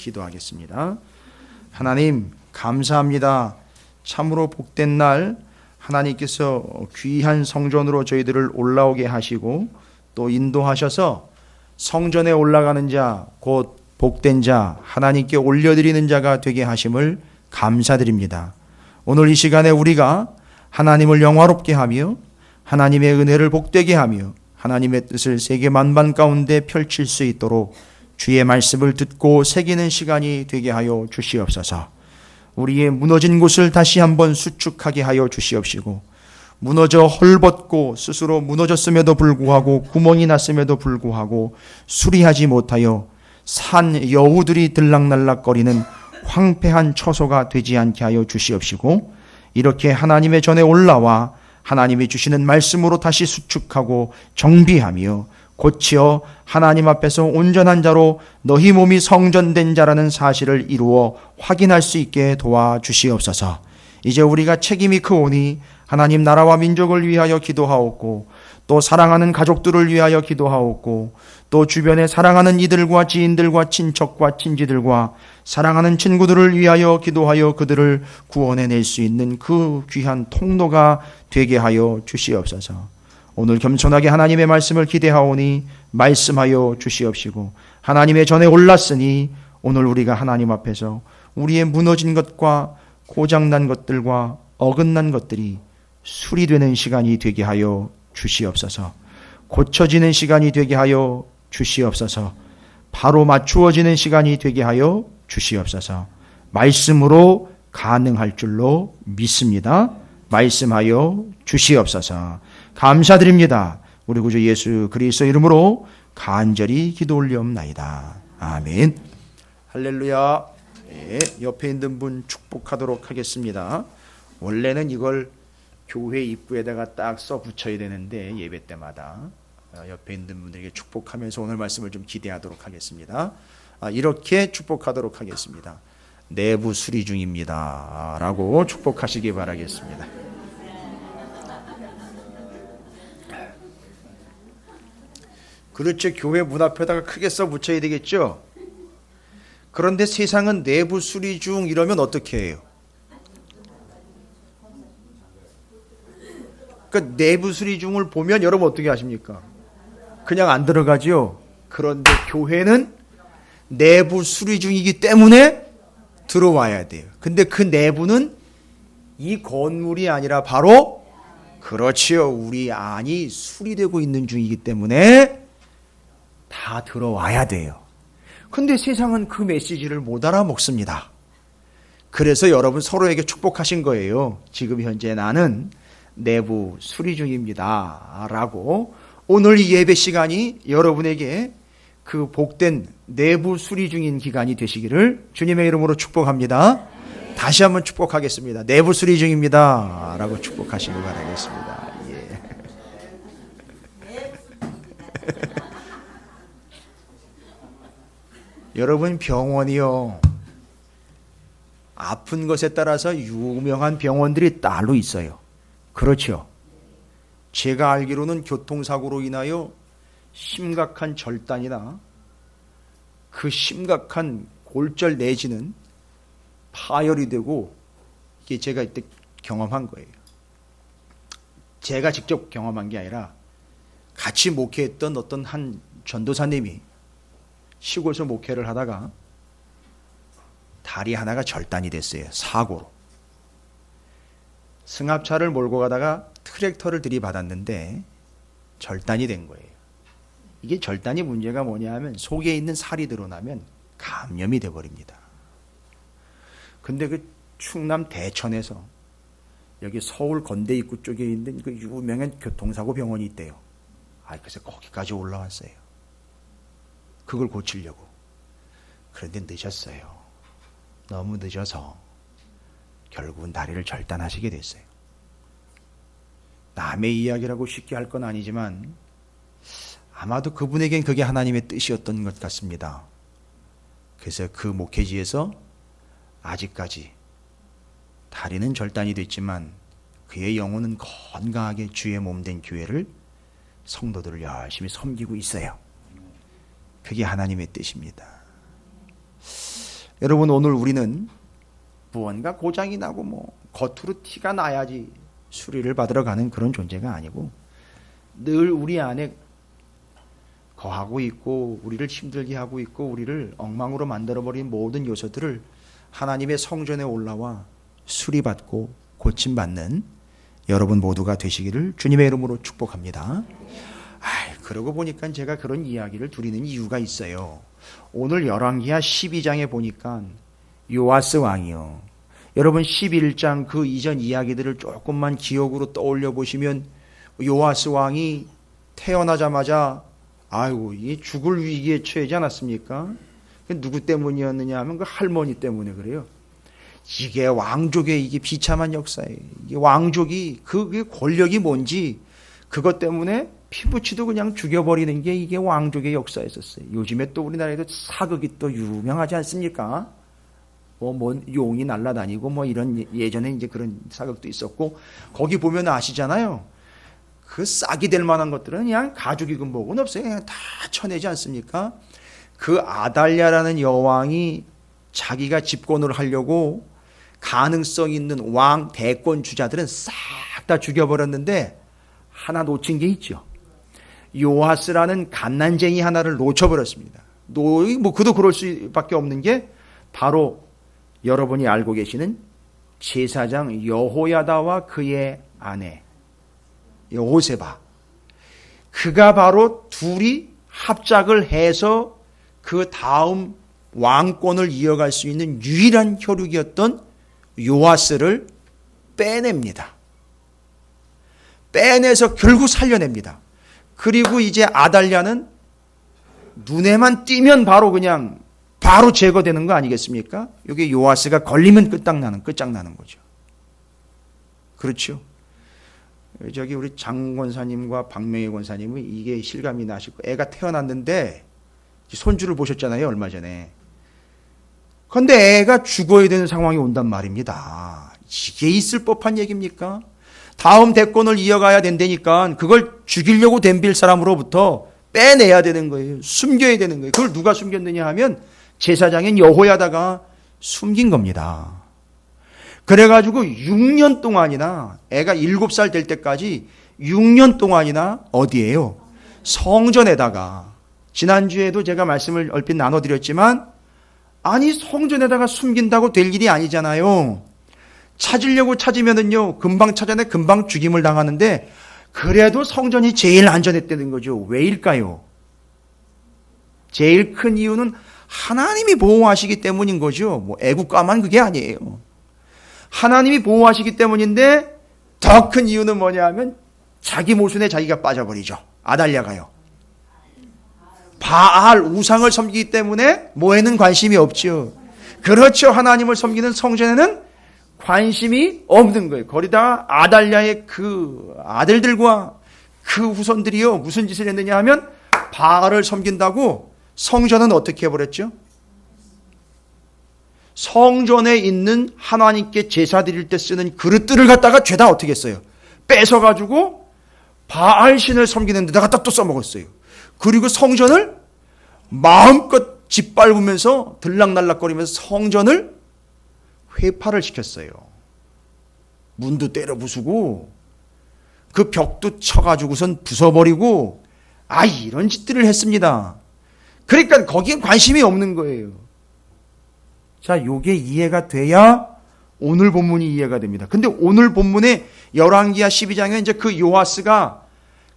기도하겠습니다. 하나님 감사합니다. 참으로 복된 날 하나님께서 귀한 성전으로 저희들을 올라오게 하시고 또 인도하셔서 성전에 올라가는 자, 곧 복된 자, 하나님께 올려드리는 자가 되게 하심을 감사드립니다. 오늘 이 시간에 우리가 하나님을 영화롭게 하며 하나님의 은혜를 복되게 하며 하나님의 뜻을 세계 만방 가운데 펼칠 수 있도록 주의 말씀을 듣고 새기는 시간이 되게 하여 주시옵소서. 우리의 무너진 곳을 다시 한번 수축하게 하여 주시옵시고, 무너져 헐벗고 스스로 무너졌음에도 불구하고 구멍이 났음에도 불구하고 수리하지 못하여 산 여우들이 들락날락거리는 황폐한 처소가 되지 않게 하여 주시옵시고, 이렇게 하나님의 전에 올라와 하나님이 주시는 말씀으로 다시 수축하고 정비하며 고치어 하나님 앞에서 온전한 자로 너희 몸이 성전된 자라는 사실을 이루어 확인할 수 있게 도와주시옵소서. 이제 우리가 책임이 크오니 하나님 나라와 민족을 위하여 기도하옵고, 또 사랑하는 가족들을 위하여 기도하옵고, 또 주변에 사랑하는 이들과 지인들과 친척과 친지들과 사랑하는 친구들을 위하여 기도하여 그들을 구원해낼 수 있는 그 귀한 통로가 되게 하여 주시옵소서. 오늘 겸손하게 하나님의 말씀을 기대하오니 말씀하여 주시옵시고, 하나님의 전에 올랐으니 오늘 우리가 하나님 앞에서 우리의 무너진 것과 고장난 것들과 어긋난 것들이 수리되는 시간이 되게 하여 주시옵소서. 고쳐지는 시간이 되게 하여 주시옵소서. 바로 맞추어지는 시간이 되게 하여 주시옵소서. 말씀으로 가능할 줄로 믿습니다. 말씀하여 주시옵소서. 감사드립니다. 우리 구주 예수 그리스도 이름으로 간절히 기도 올리옵나이다. 아멘. 할렐루야. 네, 옆에 있는 분 축복하도록 하겠습니다. 원래는 이걸 교회 입구에다가 딱 써 붙여야 되는데 예배 때마다 옆에 있는 분들에게 축복하면서 오늘 말씀을 좀 기대하도록 하겠습니다. 이렇게 축복하도록 하겠습니다. 내부 수리 중입니다 라고 축복하시기 바라겠습니다. 그렇죠. 교회 문 앞에다가 크게 써 붙여야 되겠죠. 그런데 세상은 내부 수리 중 이러면 어떻게 해요? 그러니까 내부 수리 중을 보면 여러분 어떻게 하십니까? 그냥 안 들어가죠. 그런데 교회는 내부 수리 중이기 때문에 들어와야 돼요. 근데 그 내부는 이 건물이 아니라 바로 그렇지요. 우리 안이 수리되고 있는 중이기 때문에 다 들어와야 돼요. 근데 세상은 그 메시지를 못 알아먹습니다. 그래서 여러분 서로에게 축복하신 거예요. 지금 현재 나는 내부 수리 중입니다 라고. 오늘 이 예배 시간이 여러분에게 그 복된 내부 수리 중인 기간이 되시기를 주님의 이름으로 축복합니다. 다시 한번 축복하겠습니다. 내부 수리 중입니다 라고 축복하시길 바라겠습니다. 예. 여러분 병원이요, 아픈 것에 따라서 유명한 병원들이 따로 있어요. 그렇죠. 제가 알기로는 교통사고로 인하여 심각한 절단이나 그 심각한 골절 내지는 파열이 되고, 이게 제가 이때 경험한 거예요. 제가 직접 경험한 게 아니라 같이 목회했던 어떤 한 전도사님이 시골에서 목회를 하다가 다리 하나가 절단이 됐어요. 사고로. 승합차를 몰고 가다가 트랙터를 들이받았는데 절단이 된 거예요. 이게 절단이 문제가 뭐냐 하면 속에 있는 살이 드러나면 감염이 돼버립니다. 근데 그 충남 대천에서 여기 서울 건대 입구 쪽에 있는 그 유명한 교통사고 병원이 있대요. 그래서 거기까지 올라왔어요. 그걸 고치려고. 그런데 늦었어요. 너무 늦어서 결국은 다리를 절단하시게 됐어요. 남의 이야기라고 쉽게 할 건 아니지만 아마도 그분에겐 그게 하나님의 뜻이었던 것 같습니다. 그래서 그 목회지에서 아직까지 다리는 절단이 됐지만 그의 영혼은 건강하게 주의 몸된 교회를, 성도들을 열심히 섬기고 있어요. 그게 하나님의 뜻입니다. 여러분, 오늘 우리는 무언가 고장이 나고 겉으로 티가 나야지 수리를 받으러 가는 그런 존재가 아니고, 늘 우리 안에 거하고 있고 우리를 힘들게 하고 있고 우리를 엉망으로 만들어버린 모든 요소들을 하나님의 성전에 올라와 수리받고 고침받는 여러분 모두가 되시기를 주님의 이름으로 축복합니다. 그러고 보니까 제가 그런 이야기를 드리는 이유가 있어요. 오늘 열왕기하 12장에 보니까 요아스 왕이요, 여러분 11장 그 이전 이야기들을 조금만 기억으로 떠올려 보시면 요아스 왕이 태어나자마자 이게 죽을 위기에 처하지 않았습니까? 누구 때문이었느냐 하면 그 할머니 때문에 그래요. 이게 왕족의 이게 비참한 역사예요. 이게 왕족이 그게 권력이 뭔지 그것 때문에 피부치도 그냥 죽여버리는 게 이게 왕족의 역사였었어요. 요즘에 또 우리나라에도 사극이 또 유명하지 않습니까? 용이 날아다니고 이런 예전에 이제 그런 사극도 있었고, 거기 보면 아시잖아요. 그 싹이 될 만한 것들은 그냥 가죽이고 뭐건 없어요. 그냥 다 쳐내지 않습니까? 그 아달랴라는 여왕이 자기가 집권을 하려고 가능성 있는 왕 대권 주자들은 싹 다 죽여버렸는데 하나 놓친 게 있죠. 요아스라는 갓난쟁이 하나를 놓쳐버렸습니다. 그도 그럴 수밖에 없는 게 바로 여러분이 알고 계시는 제사장 여호야다와 그의 아내 여호세바, 그가 바로 둘이 합작을 해서 그 다음 왕권을 이어갈 수 있는 유일한 혈육이었던 요아스를 빼냅니다. 빼내서 결국 살려냅니다. 그리고 이제 아달랴는 눈에만 띄면 바로 제거되는 거 아니겠습니까? 이게 요아스가 걸리면 끝장나는 거죠. 그렇죠? 저기 우리 장 권사님과 박명희 권사님은 이게 실감이 나시고, 애가 태어났는데 손주를 보셨잖아요, 얼마 전에. 그런데 애가 죽어야 되는 상황이 온단 말입니다. 이게 있을 법한 얘기입니까? 다음 대권을 이어가야 된다니까 그걸 죽이려고 덤빌 사람으로부터 빼내야 되는 거예요. 숨겨야 되는 거예요. 그걸 누가 숨겼느냐 하면 제사장인 여호야다가 숨긴 겁니다. 그래가지고 6년 동안이나, 애가 7살 될 때까지 6년 동안이나 어디에요? 성전에다가, 지난주에도 제가 말씀을 얼핏 나눠드렸지만, 성전에다가 숨긴다고 될 일이 아니잖아요. 찾으려고 찾으면은요, 금방 찾아내 금방 죽임을 당하는데, 그래도 성전이 제일 안전했다는 거죠. 왜일까요? 제일 큰 이유는 하나님이 보호하시기 때문인 거죠. 애국가만 그게 아니에요. 하나님이 보호하시기 때문인데, 더 큰 이유는 뭐냐 하면 자기 모순에 자기가 빠져버리죠. 아달랴가요. 바알 우상을 섬기기 때문에 뭐에는 관심이 없죠. 그렇죠. 하나님을 섬기는 성전에는 관심이 없는 거예요. 거기다가 아달랴의 그 아들들과 그 후손들이요, 무슨 짓을 했느냐 하면 바알을 섬긴다고 성전은 어떻게 해버렸죠? 성전에 있는 하나님께 제사 드릴 때 쓰는 그릇들을 갖다가 죄다 어떻게 했어요? 뺏어가지고 바알 신을 섬기는 데다가 또 써먹었어요. 그리고 성전을 마음껏 짓밟으면서 들락날락거리면서 성전을 회파를 시켰어요. 문도 때려 부수고 그 벽도 쳐가지고선 부숴버리고 이런 짓들을 했습니다. 그러니까 거기에 관심이 없는 거예요. 자, 요게 이해가 돼야 오늘 본문이 이해가 됩니다. 근데 오늘 본문에 열왕기하 12장에 이제 그 요아스가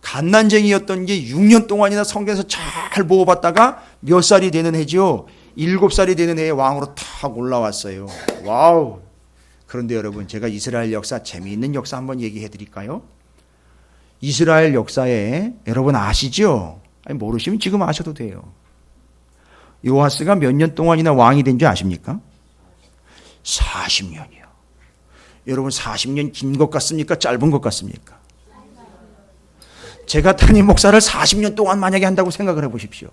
갓난쟁이였던 게 6년 동안이나 성경에서 잘 보호받다가 몇 살이 되는 해죠? 7살이 되는 해에 왕으로 탁 올라왔어요. 와우. 그런데 여러분, 제가 이스라엘 역사, 재미있는 역사 한번 얘기해 드릴까요? 이스라엘 역사에 여러분 아시죠? 모르시면 지금 아셔도 돼요. 요아스가 몇 년 동안이나 왕이 된 줄 아십니까? 40년이요. 여러분, 40년 긴 것 같습니까? 짧은 것 같습니까? 제가 담임 목사를 40년 동안 만약에 한다고 생각을 해보십시오.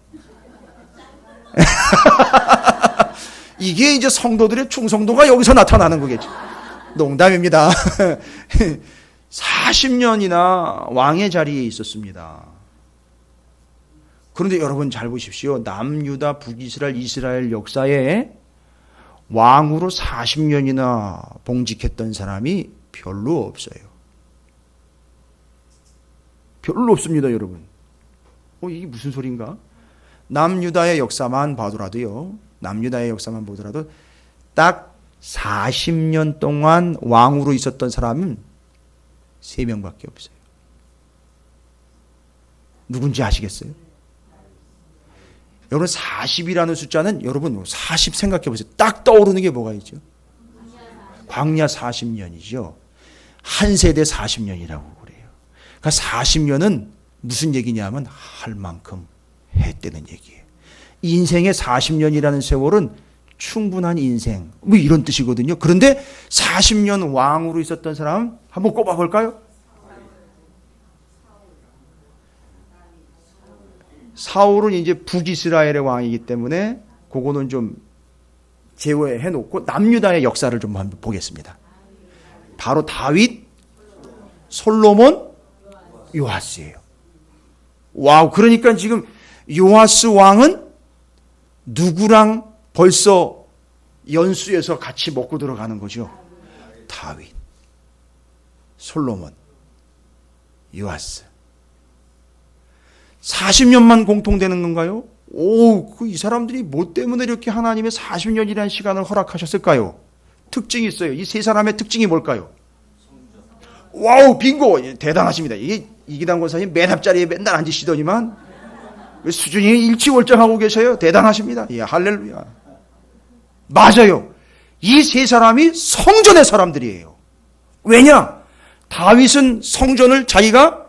이게 이제 성도들의 충성도가 여기서 나타나는 거겠죠. 농담입니다. 40년이나 왕의 자리에 있었습니다. 그런데 여러분 잘 보십시오. 남유다, 북이스라엘, 이스라엘 역사에 왕으로 40년이나 봉직했던 사람이 별로 없어요. 별로 없습니다, 여러분. 이게 무슨 소린가? 남유다의 역사만 보더라도요. 남유다의 역사만 보더라도 딱 40년 동안 왕으로 있었던 사람은 3명밖에 없어요. 누군지 아시겠어요? 여러분 40이라는 숫자는 여러분 40 생각해 보세요. 딱 떠오르는 게 뭐가 있죠? 광야 40년이죠. 한 세대 40년이라고 그래요. 그러니까 40년은 무슨 얘기냐면 할 만큼 했다는 얘기예요. 인생의 40년이라는 세월은 충분한 인생 뭐 이런 뜻이거든요. 그런데 40년 왕으로 있었던 사람 한번 꼽아볼까요? 사울은 이제 북이스라엘의 왕이기 때문에 그거는 좀 제외해 놓고 남유다의 역사를 좀 한번 보겠습니다. 바로 다윗, 솔로몬, 요아스예요. 와우, 그러니까 지금 요아스 왕은 누구랑 벌써 연수에서 같이 먹고 들어가는 거죠? 다윗, 솔로몬, 요아스. 40년만 공통되는 건가요? 이 사람들이 뭐 때문에 이렇게 하나님의 40년이라는 시간을 허락하셨을까요? 특징이 있어요. 이 세 사람의 특징이 뭘까요? 와우, 빙고! 대단하십니다. 이게 이기당 권사님 맨 앞자리에 맨날 앉으시더니만 수준이 일치월장하고 계셔요. 대단하십니다. 예, 할렐루야. 맞아요. 이 세 사람이 성전의 사람들이에요. 왜냐? 다윗은 성전을 자기가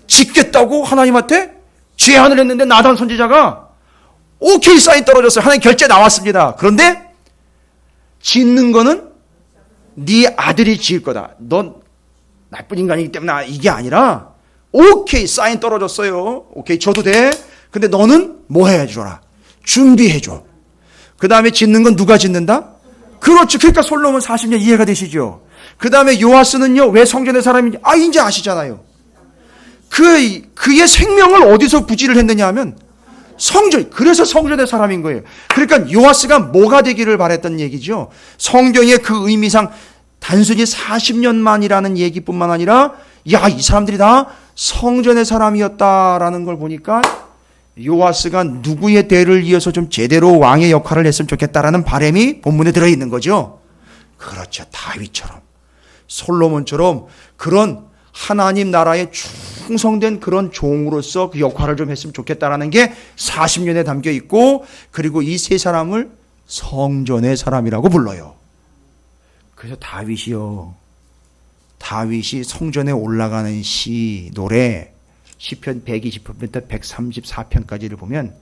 짓겠다고 하나님한테 제안을 했는데 나단 선지자가 오케이 사인 떨어졌어요. 하나님 결제 나왔습니다. 그런데 짓는 거는 네 아들이 지을 거다. 넌 나쁜 인간이기 때문에 이게 아니라 오케이 사인 떨어졌어요. 오케이 줘도 돼. 근데 너는 뭐 해줘라. 준비해줘. 그 다음에 짓는 건 누가 짓는다? 그렇죠. 그러니까 솔로몬 40년 이해가 되시죠? 그 다음에 요아스는요. 왜 성전의 사람인지 이제 아시잖아요. 그의 생명을 어디서 부지를 했느냐 하면 성전, 그래서 성전의 사람인 거예요. 그러니까 요아스가 뭐가 되기를 바랬던 얘기죠. 성경의 그 의미상 단순히 40년만이라는 얘기뿐만 아니라 이 사람들이 다 성전의 사람이었다라는 걸 보니까 요아스가 누구의 대를 이어서 좀 제대로 왕의 역할을 했으면 좋겠다라는 바람이 본문에 들어있는 거죠. 그렇죠. 다윗처럼 솔로몬처럼 그런 하나님 나라에 충성된 그런 종으로서 그 역할을 좀 했으면 좋겠다라는 게 40년에 담겨 있고, 그리고 이 세 사람을 성전의 사람이라고 불러요. 그래서 다윗이 성전에 올라가는 노래 시편 120편부터 134편까지를 보면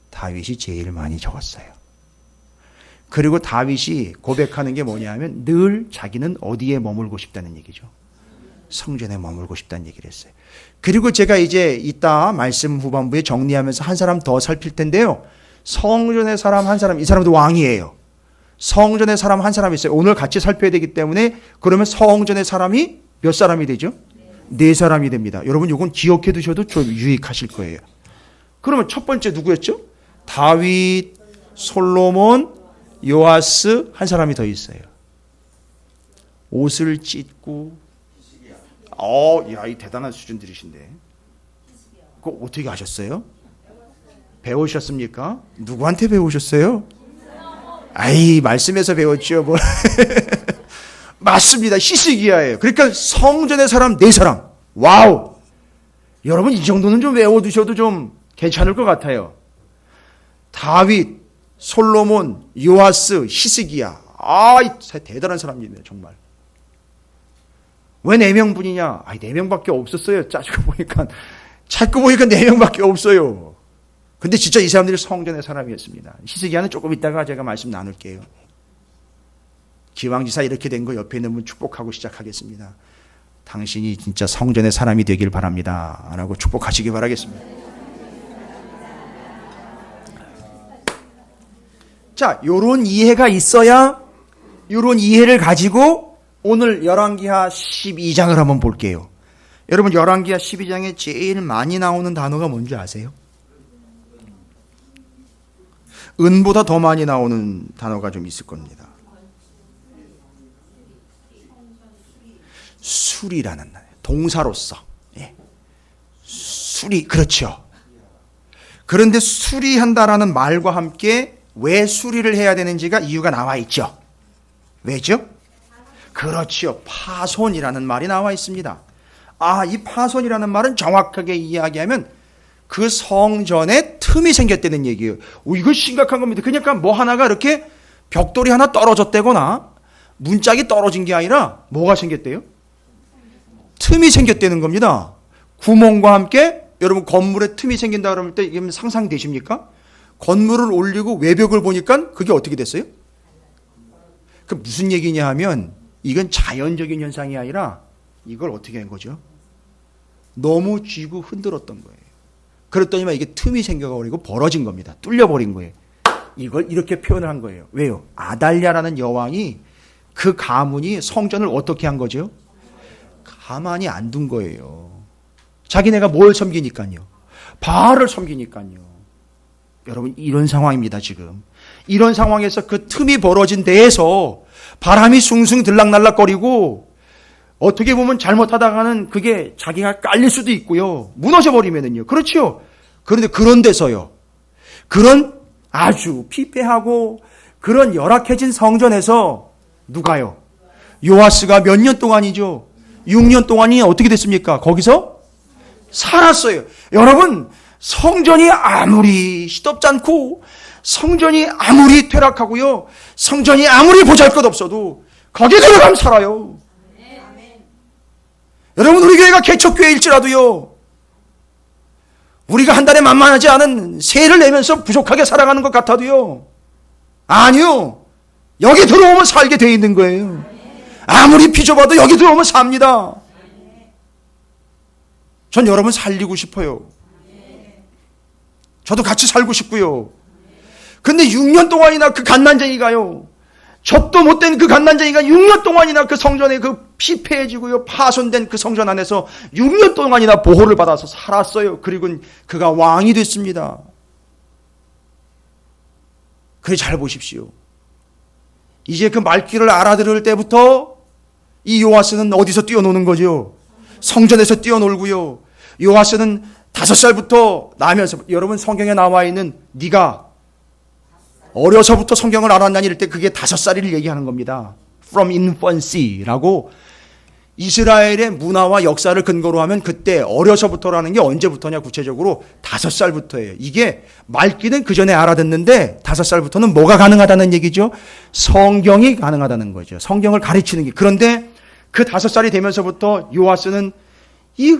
다윗이 제일 많이 적었어요. 그리고 다윗이 고백하는 게 뭐냐면 늘 자기는 어디에 머물고 싶다는 얘기죠. 성전에 머물고 싶다는 얘기를 했어요. 그리고 제가 이제 이따 말씀 후반부에 정리하면서 한 사람 더 살필 텐데요. 성전의 사람 한 사람, 이 사람도 왕이에요. 성전의 사람 한 사람이 있어요. 오늘 같이 살펴야 되기 때문에 그러면 성전의 사람이 몇 사람이 되죠? 4사람이 됩니다. 여러분 이건 기억해 두셔도 좀 유익하실 거예요. 그러면 첫 번째 누구였죠? 다윗, 솔로몬, 요아스 한 사람이 더 있어요. 옷을 찢고 이 대단한 수준들이신데 그거 어떻게 아셨어요? 배우셨습니까? 누구한테 배우셨어요? 말씀에서 배웠죠. 뭐. 맞습니다. 히스기야예요. 그러니까 성전의 사람 4사람. 와우. 여러분 이 정도는 좀 외워두셔도 좀 괜찮을 것 같아요. 다윗, 솔로몬, 요아스, 히스기야. 대단한 사람이네요. 정말. 왜 4명분이냐? 4명밖에 없었어요. 찾고 보니까 4명밖에 없어요. 근데 진짜 이 사람들이 성전의 사람이었습니다. 히스기야는 조금 이따가 제가 말씀 나눌게요. 기왕지사 이렇게 된 거 옆에 있는 분 축복하고 시작하겠습니다. 당신이 진짜 성전의 사람이 되길 바랍니다. 라고 축복하시기 바라겠습니다. 자, 요런 이해가 있어야 요런 이해를 가지고 오늘 열왕기하 12장을 한번 볼게요. 여러분 열왕기하 12장에 제일 많이 나오는 단어가 뭔지 아세요? 은보다 더 많이 나오는 단어가 좀 있을 겁니다. 수리라는 동사로서. 예. 수리, 그렇죠. 그런데 수리한다라는 말과 함께 왜 수리를 해야 되는지가 이유가 나와 있죠. 왜죠? 그렇죠. 파손이라는 말이 나와 있습니다. 이 파손이라는 말은 정확하게 이야기하면 그 성전에 틈이 생겼다는 얘기예요. 이거 심각한 겁니다. 그러니까 뭐 하나가 이렇게 벽돌이 하나 떨어졌다거나 문짝이 떨어진 게 아니라 뭐가 생겼대요? 틈이 생겼다는 겁니다. 구멍과 함께 여러분 건물에 틈이 생긴다 그럴 때 이게 상상되십니까? 건물을 올리고 외벽을 보니까 그게 어떻게 됐어요? 그 무슨 얘기냐 하면 이건 자연적인 현상이 아니라 이걸 어떻게 한 거죠? 너무 쥐고 흔들었던 거예요. 그랬더니만 이게 틈이 생겨버리고 벌어진 겁니다. 뚫려버린 거예요. 이걸 이렇게 표현을 한 거예요. 왜요? 아달랴라는 여왕이 그 가문이 성전을 어떻게 한 거죠? 가만히 안 둔 거예요. 자기네가 뭘 섬기니까요? 바알을 섬기니까요. 여러분 이런 상황입니다. 지금 이런 상황에서 그 틈이 벌어진 데에서 바람이 숭숭 들락날락거리고 어떻게 보면 잘못하다가는 그게 자기가 깔릴 수도 있고요. 무너져 버리면은요. 그렇죠. 그런데 그런 데서요. 그런 아주 피폐하고 그런 열악해진 성전에서 누가요? 요아스가 몇 년 동안이죠? 6년 동안이 어떻게 됐습니까? 거기서 살았어요. 여러분, 성전이 아무리 시덥지 않고 성전이 아무리 퇴락하고요. 성전이 아무리 보잘것없어도 거기에 들어가면 살아요. 여러분, 우리 교회가 개척교회일지라도요. 우리가 한 달에 만만하지 않은 세를 내면서 부족하게 살아가는 것 같아도요. 아니요. 여기 들어오면 살게 돼 있는 거예요. 아무리 비좁아도 여기 들어오면 삽니다. 전 여러분 살리고 싶어요. 저도 같이 살고 싶고요. 근데 6년 동안이나 그 갓난쟁이가요. 젖도 못된 그 갓난쟁이가 6년 동안이나 그 성전에 그 피폐해지고요. 파손된 그 성전 안에서 6년 동안이나 보호를 받아서 살았어요. 그리고 그가 왕이 됐습니다. 그래 잘 보십시오. 이제 그 말귀를 알아들을 때부터 이 요아스는 어디서 뛰어노는 거죠? 성전에서 뛰어놀고요. 요아스는 5살부터 나면서 여러분 성경에 나와 있는 네가 어려서부터 성경을 알았나니 이럴 때 그게 5살을 얘기하는 겁니다. From infancy라고 이스라엘의 문화와 역사를 근거로 하면 그때 어려서부터라는 게 언제부터냐 구체적으로 5살부터예요. 이게 말귀는 그 전에 알아듣는데 5살부터는 뭐가 가능하다는 얘기죠? 성경이 가능하다는 거죠. 성경을 가르치는 게. 그런데 그 5살이 되면서부터 요아스는 이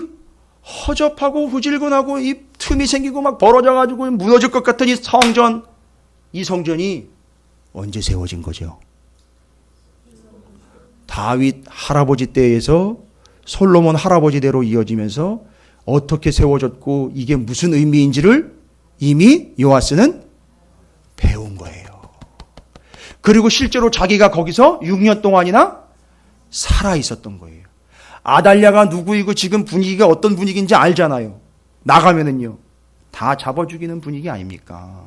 허접하고 후질근하고 이 틈이 생기고 막 벌어져가지고 무너질 것 같은 이 성전이 언제 세워진 거죠? 다윗 할아버지 때에서 솔로몬 할아버지대로 이어지면서 어떻게 세워졌고 이게 무슨 의미인지를 이미 요아스는 배운 거예요. 그리고 실제로 자기가 거기서 6년 동안이나 살아 있었던 거예요. 아달랴가 누구이고 지금 분위기가 어떤 분위기인지 알잖아요. 나가면은요. 다 잡아 죽이는 분위기 아닙니까?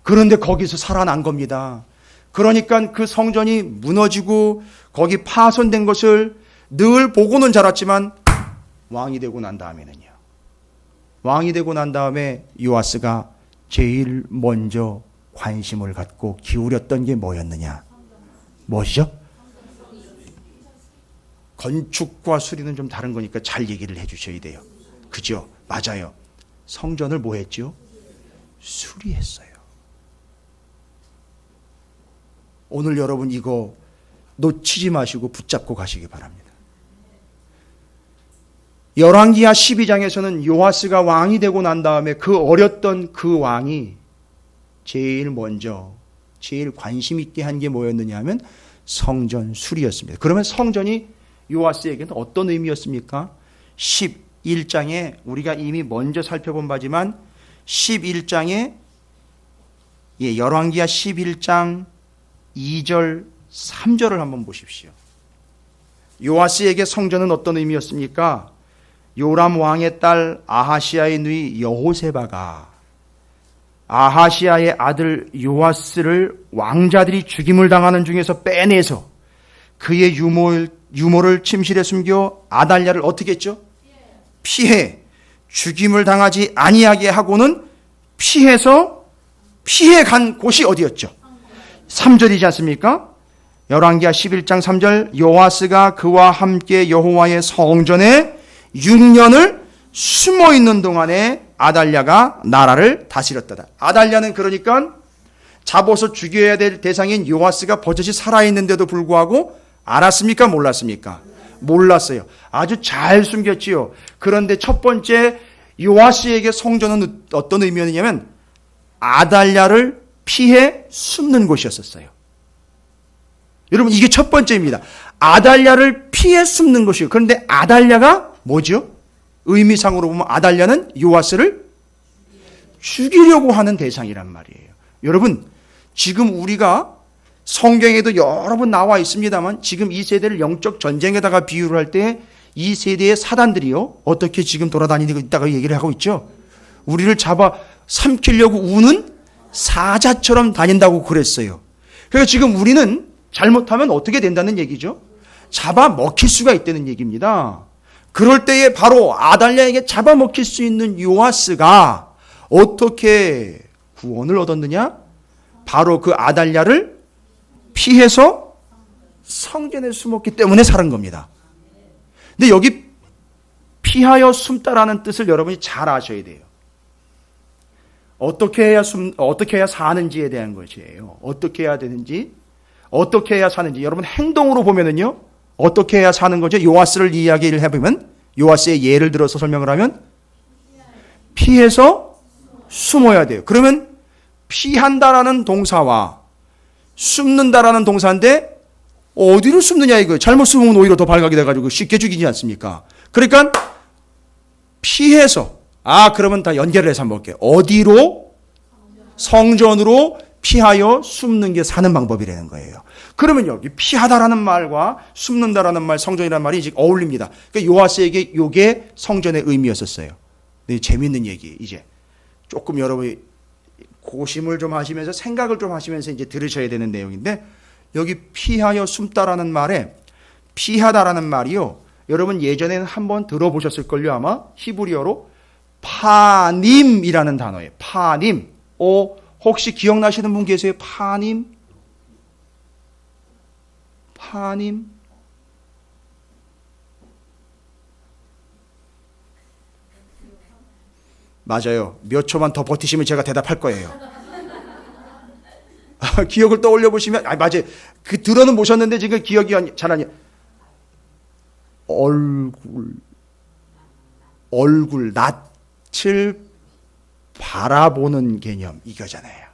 그런데 거기서 살아난 겁니다. 그러니까 그 성전이 무너지고 거기 파손된 것을 늘 보고는 자랐지만 왕이 되고 난 다음에는요. 왕이 되고 난 다음에 요아스가 제일 먼저 관심을 갖고 기울였던 게 뭐였느냐? 무엇이죠? 건축과 수리는 좀 다른 거니까 잘 얘기를 해 주셔야 돼요. 그죠? 맞아요. 성전을 뭐 했죠? 수리했어요. 오늘 여러분 이거 놓치지 마시고 붙잡고 가시기 바랍니다. 열왕기하 12장에서는 요아스가 왕이 되고 난 다음에 그 어렸던 그 왕이 제일 먼저 제일 관심 있게 한 게 뭐였느냐 하면 성전 수리였습니다. 그러면 성전이 요아스에게는 어떤 의미였습니까? 11장에 우리가 이미 먼저 살펴본 바지만 11장에 열왕기하 11장 2절 3절을 한번 보십시오. 요아스에게 성전은 어떤 의미였습니까? 요람 왕의 딸 아하시아의 누이 여호세바가 아하시아의 아들 요아스를 왕자들이 죽임을 당하는 중에서 빼내서 그의 유모를 침실에 숨겨 아달랴를 어떻게 했죠? 피해 죽임을 당하지 아니하게 하고는 피해 간 곳이 어디였죠? 3절이지 않습니까? 열왕기하 11장 3절 요아스가 그와 함께 여호와의 성전에 6년을 숨어 있는 동안에 아달랴가 나라를 다스렸다. 아달랴는 그러니까 잡아서 죽여야 될 대상인 요아스가 버젓이 살아있는데도 불구하고 알았습니까? 몰랐습니까? 몰랐어요. 아주 잘 숨겼지요. 그런데 첫 번째 요아스에게 성전은 어떤 의미였냐면 아달랴를 피해 숨는 곳이었어요. 여러분 이게 첫 번째입니다. 아달랴를 피해 숨는 곳이에요. 그런데 아달랴가 뭐죠? 의미상으로 보면 아달랴는 요아스를 죽이려고 하는 대상이란 말이에요. 여러분 지금 우리가 성경에도 여러 번 나와 있습니다만 지금 이 세대를 영적 전쟁에다가 비유를 할 때 이 세대의 사단들이요 어떻게 지금 돌아다니고 있다가 얘기를 하고 있죠. 우리를 잡아 삼키려고 우는 사자처럼 다닌다고 그랬어요. 그러니까 지금 우리는 잘못하면 어떻게 된다는 얘기죠? 잡아먹힐 수가 있다는 얘기입니다. 그럴 때에 바로 아달랴에게 잡아먹힐 수 있는 요아스가 어떻게 구원을 얻었느냐? 바로 그 아달랴를 피해서 성전에 숨었기 때문에 살은 겁니다. 근데 여기 피하여 숨다라는 뜻을 여러분이 잘 아셔야 돼요. 어떻게 해야 사는지에 대한 것이에요. 어떻게 해야 되는지, 어떻게 해야 사는지. 여러분 행동으로 보면은요, 어떻게 해야 사는 거죠? 요아스를 이야기를 해보면, 요아스의 예를 들어서 설명을 하면, 피해서 숨어야 돼요. 그러면 피한다라는 동사와 숨는다라는 동사인데, 어디로 숨느냐 이거예요. 잘못 숨으면 오히려 더 발각이 돼가지고 쉽게 죽이지 않습니까? 그러니까 피해서, 그러면 다 연결을 해서 한번 볼게요. 어디로? 성전으로 피하여 숨는 게 사는 방법이라는 거예요. 그러면 여기 피하다라는 말과 숨는다라는 말, 성전이라는 말이 이제 어울립니다. 그러니까 요아스에게 이게 성전의 의미였었어요. 네, 재밌는 얘기. 이제 조금 여러분이 고심을 좀 하시면서 생각을 좀 하시면서 이제 들으셔야 되는 내용인데, 여기 피하여 숨다라는 말에 피하다라는 말이요. 여러분 예전에는 한번 들어보셨을걸요. 아마 히브리어로 파님이라는 단어예요. 파님. 혹시 기억나시는 분 계세요? 파님? 파님? 맞아요. 몇 초만 더 버티시면 제가 대답할 거예요. 기억을 떠올려 보시면, 맞아요. 그 들어는 보셨는데 지금 기억이 잘 안 나요. 얼굴, 낯을 바라보는 개념, 이거잖아요.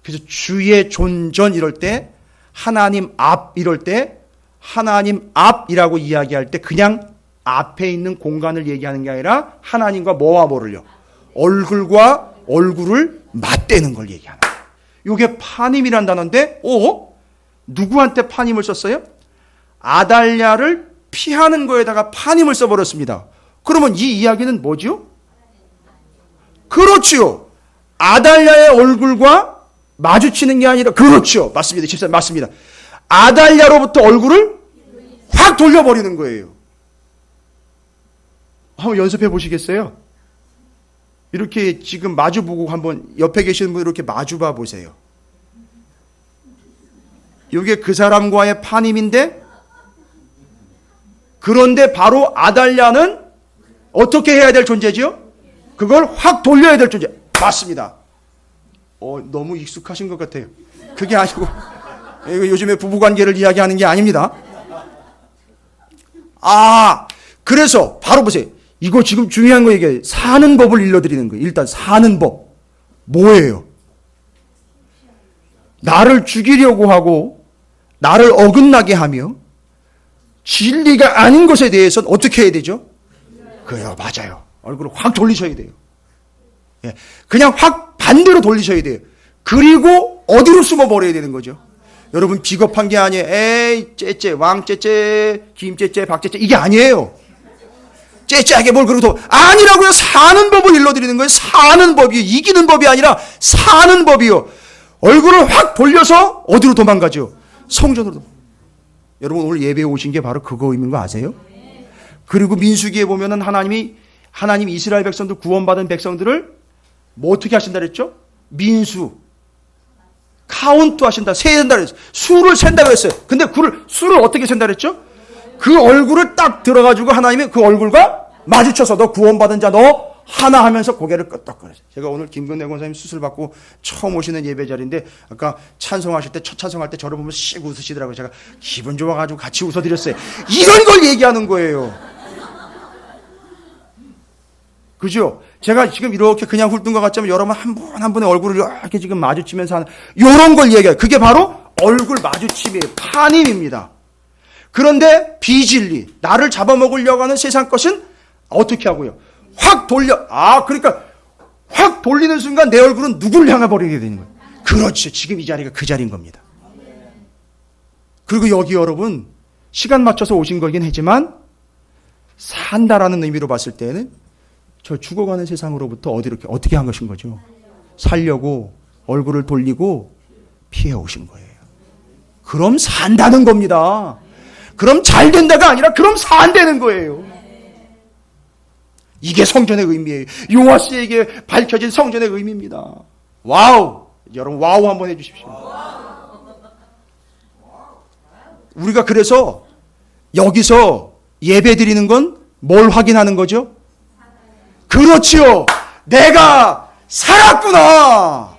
그래서 주의 존전 이럴 때, 하나님 앞 이럴 때, 하나님 앞이라고 이야기할 때 그냥 앞에 있는 공간을 얘기하는 게 아니라 하나님과 뭐와 뭐를요? 얼굴과 얼굴을 맞대는 걸 얘기하는 거예요. 이게 파님이란 단어인데, 누구한테 파님을 썼어요? 아달랴를 피하는 거에다가 파님을 써버렸습니다. 그러면 이 이야기는 뭐죠? 그렇죠. 아달랴의 얼굴과 마주치는 게 아니라, 그렇죠. 맞습니다. 집사님, 맞습니다. 아달랴로부터 얼굴을 확 돌려버리는 거예요. 한번 연습해 보시겠어요? 이렇게 지금 마주보고 한번 옆에 계시는 분 이렇게 마주봐 보세요. 이게 그 사람과의 파님인데, 그런데 바로 아달랴는 어떻게 해야 될 존재죠? 그걸 확 돌려야 될 존재. 맞습니다. 너무 익숙하신 것 같아요. 그게 아니고, 이거 요즘에 부부관계를 이야기하는 게 아닙니다. 그래서 바로 보세요. 이거 지금 중요한 거 얘기해요. 사는 법을 일러드리는 거예요. 일단 사는 법. 뭐예요? 나를 죽이려고 하고 나를 어긋나게 하며 진리가 아닌 것에 대해서는 어떻게 해야 되죠? 그래요. 맞아요. 얼굴을 확 돌리셔야 돼요. 그냥 확 반대로 돌리셔야 돼요. 그리고 어디로 숨어버려야 되는 거죠? 여러분 비겁한 게 아니에요. 에이 째째 왕 째째 김 째째 박 째째 이게 아니에요. 째째하게 뭘 그러고 아니라고요. 사는 법을 일러드리는 거예요. 사는 법이요. 이기는 법이 아니라 사는 법이요. 얼굴을 확 돌려서 어디로 도망가죠? 성전으로. 여러분 오늘 예배에 오신 게 바로 그거 의미인 거 아세요? 그리고 민수기에 보면은 하나님 이스라엘 백성들 구원받은 백성들을 뭐 어떻게 하신다 그랬죠? 민수 카운트 하신다. 세다 그랬어요. 수를 센다 그랬어요. 근데 수를 어떻게 센다 그랬죠? 그 얼굴을 딱 들어가지고 하나님이 그 얼굴과 마주쳐서 너 구원받은 자 너 하나 하면서 고개를 끄덕거렸어요. 제가 오늘 김근대 권사님 수술 받고 처음 오시는 예배 자리인데 아까 찬송하실 때 첫 찬송할 때 저를 보면 씩 웃으시더라고요. 제가 기분 좋아가지고 같이 웃어드렸어요. 이런 걸 얘기하는 거예요. 그죠? 제가 지금 이렇게 그냥 훑은 것 같지만 여러분 한 분 한 분의 얼굴을 이렇게 지금 마주치면서 하는 이런 걸 얘기해요. 그게 바로 얼굴 마주침이에요. 파님입니다. 그런데 비진리, 나를 잡아먹으려고 하는 세상 것은 어떻게 하고요? 확 돌려. 그러니까 확 돌리는 순간 내 얼굴은 누굴 향해 버리게 되는 거예요. 그렇죠. 지금 이 자리가 그 자리인 겁니다. 그리고 여기 여러분 시간 맞춰서 오신 거긴 하지만 산다라는 의미로 봤을 때는 저 죽어가는 세상으로부터 어떻게 한 것인 거죠? 살려고 얼굴을 돌리고 피해 오신 거예요. 그럼 산다는 겁니다. 그럼 잘 된다가 아니라 그럼 산다는 거예요. 이게 성전의 의미예요. 요아스에게 밝혀진 성전의 의미입니다. 와우! 여러분 와우 한번 해주십시오. 우리가 그래서 여기서 예배 드리는 건 뭘 확인하는 거죠? 그렇지요. 내가 살았구나.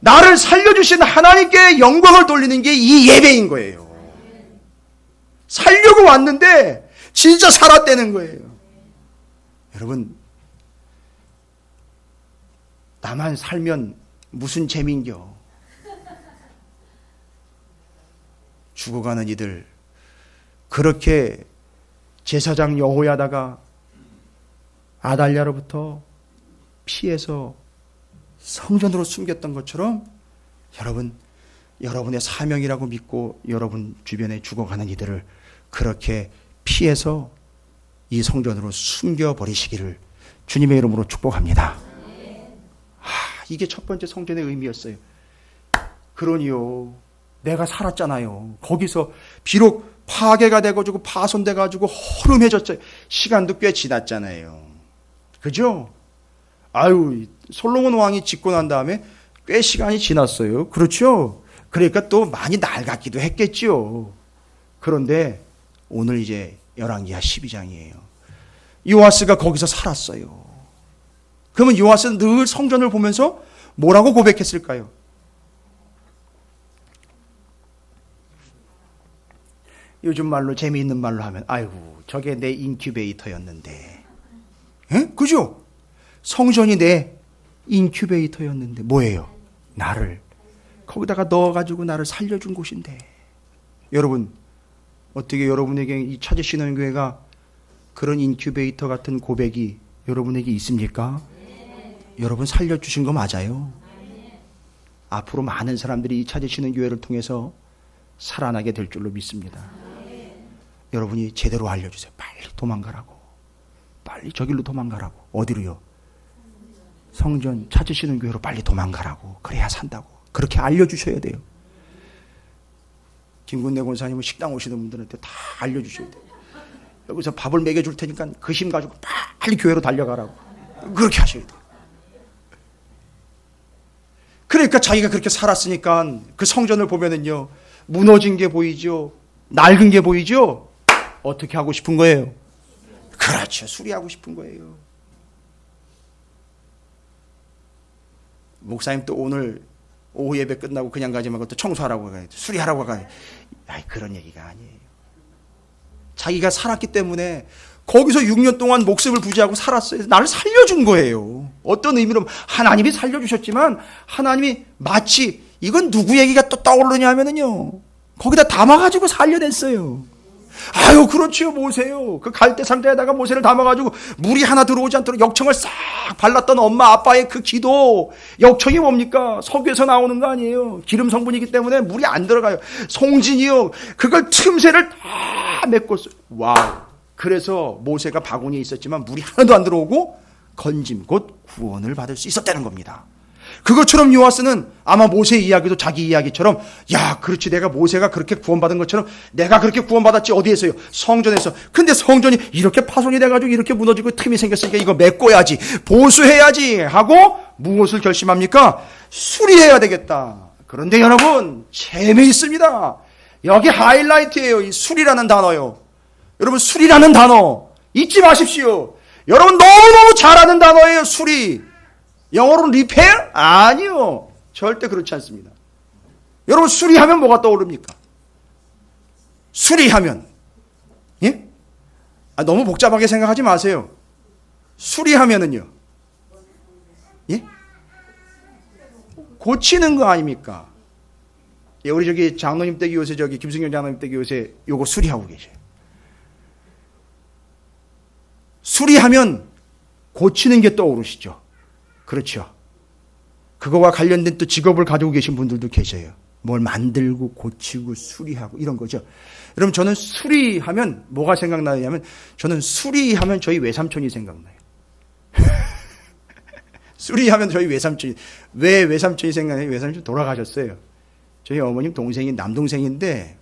나를 살려주신 하나님께 영광을 돌리는 게 이 예배인 거예요. 살려고 왔는데 진짜 살았다는 거예요. 여러분 나만 살면 무슨 재미인겨. 죽어가는 이들 그렇게 제사장 여호야다가 아달랴로부터 피해서 성전으로 숨겼던 것처럼 여러분 여러분의 사명이라고 믿고 여러분 주변에 죽어가는 이들을 그렇게 피해서 이 성전으로 숨겨버리시기를 주님의 이름으로 축복합니다. 이게 첫 번째 성전의 의미였어요. 그러니요 내가 살았잖아요. 거기서 비록 파괴가 돼가지고 파손돼가지고 허름해졌어요. 시간도 꽤 지났잖아요. 그죠? 솔로몬 왕이 짓고 난 다음에 꽤 시간이 지났어요. 그렇죠? 그러니까 또 많이 낡았기도 했겠죠. 그런데 오늘 이제 열왕기하 12장이에요. 요아스가 거기서 살았어요. 그러면 요아스는 늘 성전을 보면서 뭐라고 고백했을까요? 요즘 말로 재미있는 말로 하면 아이고 저게 내 인큐베이터였는데. 그죠? 성전이 내 인큐베이터였는데 뭐예요? 나를 거기다가 넣어가지고 나를 살려준 곳인데. 여러분 어떻게 여러분에게 이 찾으시는 교회가 그런 인큐베이터 같은 고백이 여러분에게 있습니까? 여러분 살려주신 거 맞아요? 앞으로 많은 사람들이 이 찾으시는 교회를 통해서 살아나게 될 줄로 믿습니다. 여러분이 제대로 알려주세요. 빨리 도망가라고. 빨리 저 길로 도망가라고. 어디로요? 성전 찾으시는 교회로 빨리 도망가라고. 그래야 산다고. 그렇게 알려주셔야 돼요. 김군대 권사님은 식당 오시는 분들한테 다 알려주셔야 돼요. 여기서 밥을 먹여줄 테니까 그 힘 가지고 빨리 교회로 달려가라고. 그렇게 하셔야 돼요. 그러니까 자기가 그렇게 살았으니까 그 성전을 보면은요 무너진 게 보이죠. 낡은 게 보이죠. 어떻게 하고 싶은 거예요? 그렇죠. 수리하고 싶은 거예요. 목사님 또 오늘 오후 예배 끝나고 그냥 가지 말고 또 청소하라고 가요. 수리하라고 가요. 그런 얘기가 아니에요. 자기가 살았기 때문에 거기서 6년 동안 목숨을 부지하고 살았어요. 나를 살려준 거예요. 어떤 의미로 하나님이 살려주셨지만 하나님이 마치 이건 누구 얘기가 또 떠오르냐 하면은요 거기다 담아가지고 살려냈어요. 그렇지요. 모세요. 그 갈대 상자에다가 모세를 담아가지고 물이 하나 들어오지 않도록 역청을 싹 발랐던 엄마 아빠의 그 기도. 역청이 뭡니까? 석유에서 나오는 거 아니에요. 기름 성분이기 때문에 물이 안 들어가요. 송진이요. 그걸 틈새를 다 메꿨어요. 와우. 그래서 모세가 바구니에 있었지만 물이 하나도 안 들어오고 건짐 곧 구원을 받을 수 있었다는 겁니다. 그것처럼 요하스는 아마 모세의 이야기도 자기 이야기처럼 야 그렇지 내가 모세가 그렇게 구원받은 것처럼 내가 그렇게 구원받았지 어디에서요? 성전에서. 근데 성전이 이렇게 파손이 돼가지고 이렇게 무너지고 틈이 생겼으니까 이거 메꿔야지 보수해야지 하고 무엇을 결심합니까? 수리해야 되겠다. 그런데 여러분 재미있습니다. 여기 하이라이트예요. 이 수리라는 단어요. 여러분 수리라는 단어 잊지 마십시오. 여러분 너무너무 잘하는 단어예요. 수리. 영어로는 리페어? 아니요. 절대 그렇지 않습니다. 여러분 수리하면 뭐가 떠오릅니까? 수리하면 예? 너무 복잡하게 생각하지 마세요. 수리하면은요. 예? 고치는 거 아닙니까? 예, 우리 저기 장로님 댁이 요새 저기 김승현 장로님 댁이 요새 요거 수리하고 계셔요. 수리하면 고치는 게 떠오르시죠. 그렇죠. 그거와 관련된 또 직업을 가지고 계신 분들도 계셔요. 뭘 만들고 고치고 수리하고 이런 거죠. 여러분 저는 수리하면 뭐가 생각나냐면 저는 수리하면 저희 외삼촌이 생각나요. 수리하면 저희 외삼촌이. 왜 외삼촌이 생각나요? 외삼촌 돌아가셨어요. 저희 어머님 동생이 남동생인데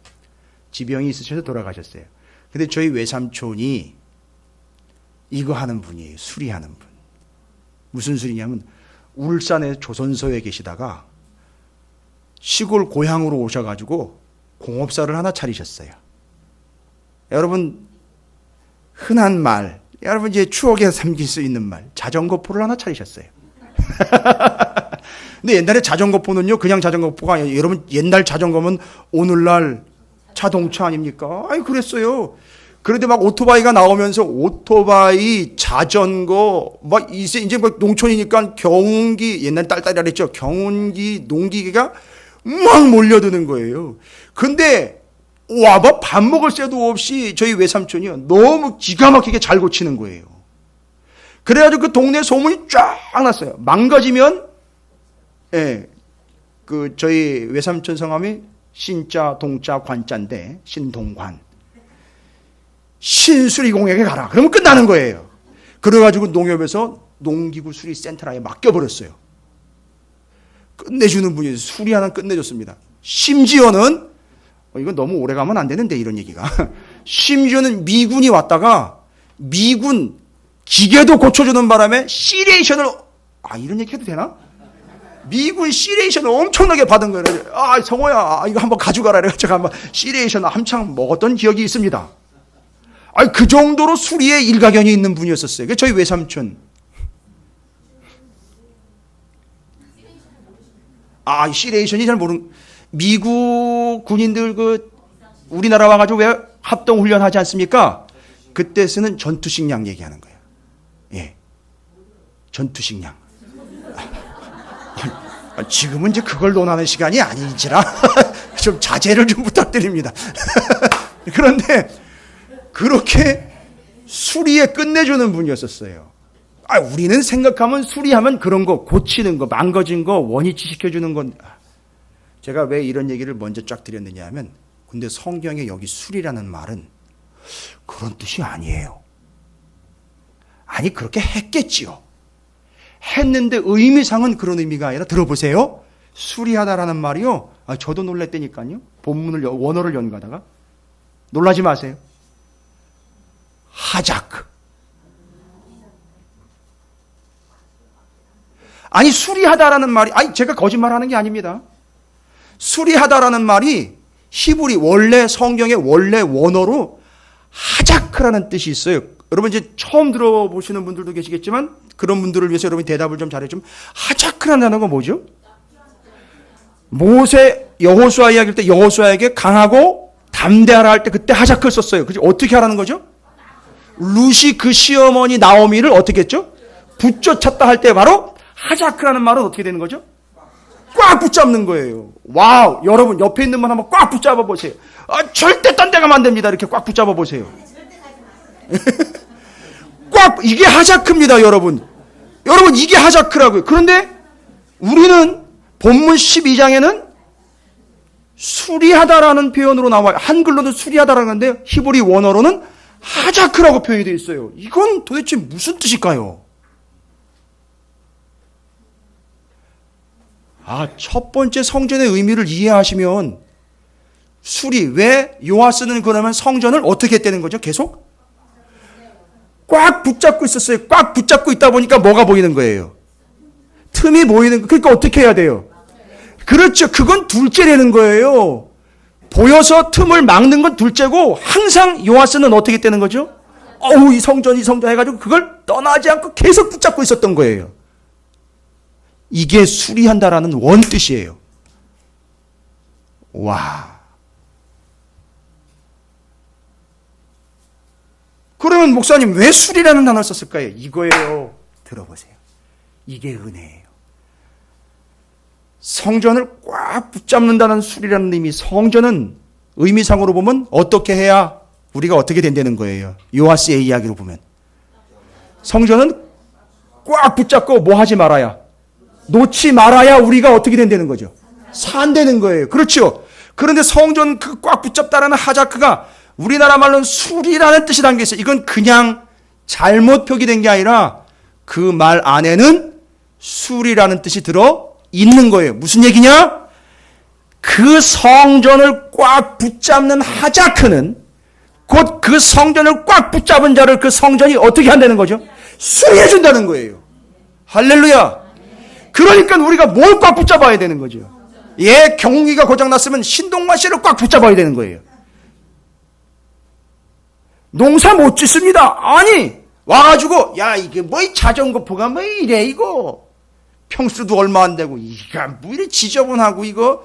지병이 있으셔서 돌아가셨어요. 근데 저희 외삼촌이 이거 하는 분이에요. 수리하는 분. 무슨 수리냐면 울산의 조선소에 계시다가 시골 고향으로 오셔가지고 공업사를 하나 차리셨어요. 여러분 흔한 말, 여러분 이제 추억에 삼길 수 있는 말, 자전거포를 하나 차리셨어요. 근데 옛날에 자전거포는요 그냥 자전거포가 아니에요. 여러분 옛날 자전거면 오늘날 자동차 아닙니까? 아이 그랬어요. 그런데 막 오토바이가 나오면서 오토바이, 자전거, 막 이제 막 농촌이니까 경운기, 옛날 딸딸이라 그랬죠. 경운기, 농기계가 막 몰려드는 거예요. 근데 와, 뭐 밥 먹을 새도 없이 저희 외삼촌이요. 너무 기가 막히게 잘 고치는 거예요. 그래가지고 그 동네 소문이 쫙 났어요. 망가지면, 예, 그 저희 외삼촌 성함이 신자, 동자, 관자인데, 신동관. 신수리공에게 가라. 그러면 끝나는 거예요. 그래가지고 농협에서 농기구 수리 센터라에 맡겨버렸어요. 끝내주는 분이 수리 하나 끝내줬습니다. 심지어는 이건 너무 오래 가면 안 되는데 이런 얘기가. 심지어는 미군이 왔다가 미군 기계도 고쳐주는 바람에 시레이션을 이런 얘기 해도 되나? 미군 시레이션을 엄청나게 받은 거예요. 성호야 이거 한번 가져가라. 그래서 제가 한번 시레이션 한창 먹었던 기억이 있습니다. 그 정도로 수리에 일가견이 있는 분이었었어요. 저희 외삼촌. 시레이션이 잘 미국 군인들 우리나라 와가지고 왜 합동 훈련하지 않습니까? 그때 쓰는 전투식량 얘기하는 거예요. 예. 전투식량. 지금은 이제 그걸 논하는 시간이 아니지라 좀 자제를 좀 부탁드립니다. 그런데 그렇게 수리에 끝내주는 분이었었어요. 우리는 생각하면 수리하면 그런 거, 고치는 거, 망가진 거, 원위치 시켜주는 건. 제가 왜 이런 얘기를 먼저 쫙 드렸느냐 하면, 근데 성경에 여기 수리라는 말은 그런 뜻이 아니에요. 그렇게 했겠지요. 했는데 의미상은 그런 의미가 아니라, 들어보세요. 수리하다라는 말이요. 저도 놀랬다니까요. 본문을, 원어를 연구하다가. 놀라지 마세요. 하자크. 수리하다라는 말이, 제가 거짓말하는 게 아닙니다. 수리하다라는 말이 히브리 원래 성경의 원래 원어로 하자크라는 뜻이 있어요. 여러분 이제 처음 들어보시는 분들도 계시겠지만 그런 분들을 위해서 여러분이 대답을 좀 잘해주면, 하자크라는 단어가 뭐죠? 모세 여호수아 이야기할 때 여호수아에게 강하고 담대하라 할 때 그때 하자크를 썼어요. 그죠? 어떻게 하라는 거죠? 룻이 그 시어머니 나오미를 어떻게 했죠? 붙여찼다 할 때 바로 하자크라는 말은 어떻게 되는 거죠? 꽉 붙잡는 거예요. 와우! 여러분 옆에 있는 분 한번 꽉 붙잡아 보세요. 절대 딴 데 가면 안 됩니다. 이렇게 꽉 붙잡아 보세요. 이게 하자크입니다, 여러분. 여러분 이게 하자크라고요. 그런데 우리는 본문 12장에는 수리하다라는 표현으로 나와요. 한글로는 수리하다라는 건데 히브리 원어로는 하자크라고 표현이 되어 있어요. 이건 도대체 무슨 뜻일까요? 첫 번째 성전의 의미를 이해하시면 수리, 왜 요아스는 그러면 성전을 어떻게 했다는 거죠? 계속 꽉 붙잡고 있었어요. 꽉 붙잡고 있다 보니까 뭐가 보이는 거예요? 틈이 보이는 거. 그러니까 어떻게 해야 돼요? 그렇죠. 그건 둘째라는 거예요. 보여서 틈을 막는 건 둘째고, 항상 요아스는 어떻게 했다는 거죠? 이 성전 해가지고 그걸 떠나지 않고 계속 붙잡고 있었던 거예요. 이게 수리한다라는 원뜻이에요. 와. 그러면 목사님 왜 수리라는 단어를 썼을까요? 이거예요. 들어보세요. 이게 은혜예요. 성전을 꽉 붙잡는다는 수리라는 의미, 성전은 의미상으로 보면 어떻게 해야 우리가 어떻게 된다는 거예요. 요아스의 이야기로 보면 성전은 꽉 붙잡고 뭐 하지 말아야, 놓지 말아야 우리가 어떻게 된다는 거죠. 산다는 거예요. 그렇죠. 그런데 성전 그 꽉 붙잡다라는 하자크가 우리나라 말로는 수리라는 뜻이 담겨 있어요. 이건 그냥 잘못 표기된 게 아니라 그 말 안에는 수리라는 뜻이 들어 있는 거예요. 무슨 얘기냐? 그 성전을 꽉 붙잡는 하자크는 곧 그 성전을 꽉 붙잡은 자를 그 성전이 어떻게 한다는 거죠? 수리해 준다는 거예요. 할렐루야. 그러니까 우리가 뭘 꽉 붙잡아야 되는 거죠? 경기가 고장났으면 신동만 씨를 꽉 붙잡아야 되는 거예요. 농사 못 짓습니다. 아니, 와가지고, 이게 뭐 이 자전거포가 뭐 이래, 이거. 평수도 얼마 안 되고, 이거 뭐 이래 지저분하고, 이거.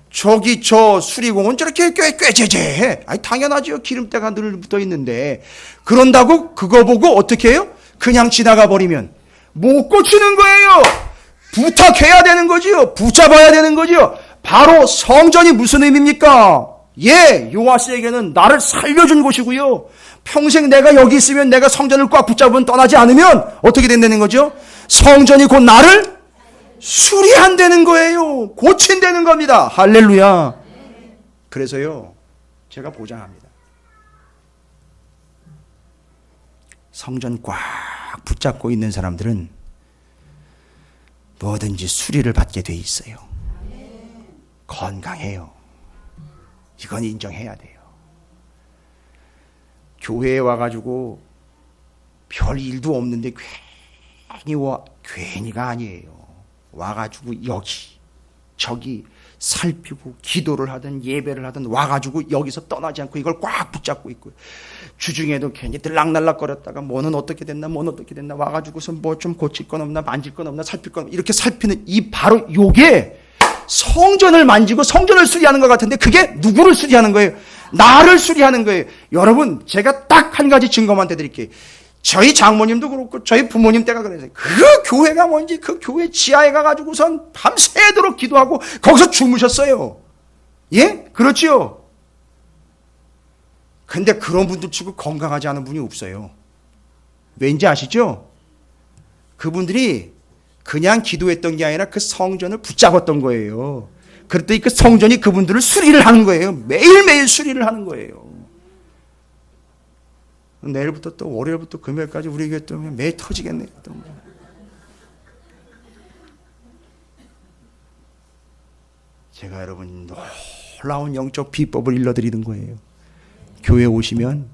저 수리공은 저렇게 꾀죄죄해. 당연하죠. 기름때가 늘 붙어 있는데. 그런다고 그거 보고 어떻게 해요? 그냥 지나가 버리면 못 고치는 거예요. 부탁해야 되는 거지요. 붙잡아야 되는 거지요. 바로 성전이 무슨 의미입니까? 요아스에게는 나를 살려준 곳이고요. 평생 내가 여기 있으면 내가 성전을 꽉 붙잡으면 떠나지 않으면 어떻게 된다는 거죠? 성전이 곧 나를 수리한다는 거예요. 고친다는 겁니다. 할렐루야. 그래서요, 제가 보장합니다. 성전 꽉 붙잡고 있는 사람들은 뭐든지 수리를 받게 돼 있어요. 건강해요. 이건 인정해야 돼요. 교회에 와가지고 별 일도 없는데 괜히가 아니에요. 와가지고 저기 살피고 기도를 하든 예배를 하든 와가지고 여기서 떠나지 않고 이걸 꽉 붙잡고 있고요. 주중에도 괜히 들락날락거렸다가 뭐는 어떻게 됐나 와가지고서 뭐 좀 고칠 건 없나, 만질 건 없나, 살필 건 없나, 이렇게 살피는 바로 요게 성전을 만지고 성전을 수리하는 것 같은데, 그게 누구를 수리하는 거예요? 나를 수리하는 거예요. 여러분, 제가 딱 한 가지 증거만 대드릴게요. 저희 장모님도 그렇고 저희 부모님 때가 그랬어요. 그 교회가 뭔지 그 교회 지하에 가가지고선 밤새도록 기도하고 거기서 주무셨어요. 그렇지요. 근데 그런 분들 치고 건강하지 않은 분이 없어요. 왠지 아시죠? 그분들이 그냥 기도했던 게 아니라 그 성전을 붙잡았던 거예요. 그랬더니 그 성전이 그분들을 수리를 하는 거예요. 매일매일 수리를 하는 거예요. 내일부터 또 월요일부터 금요일까지 우리 교회 또 매일 터지겠네요. 또. 제가 여러분 놀라운 영적 비법을 일러드리는 거예요. 교회 오시면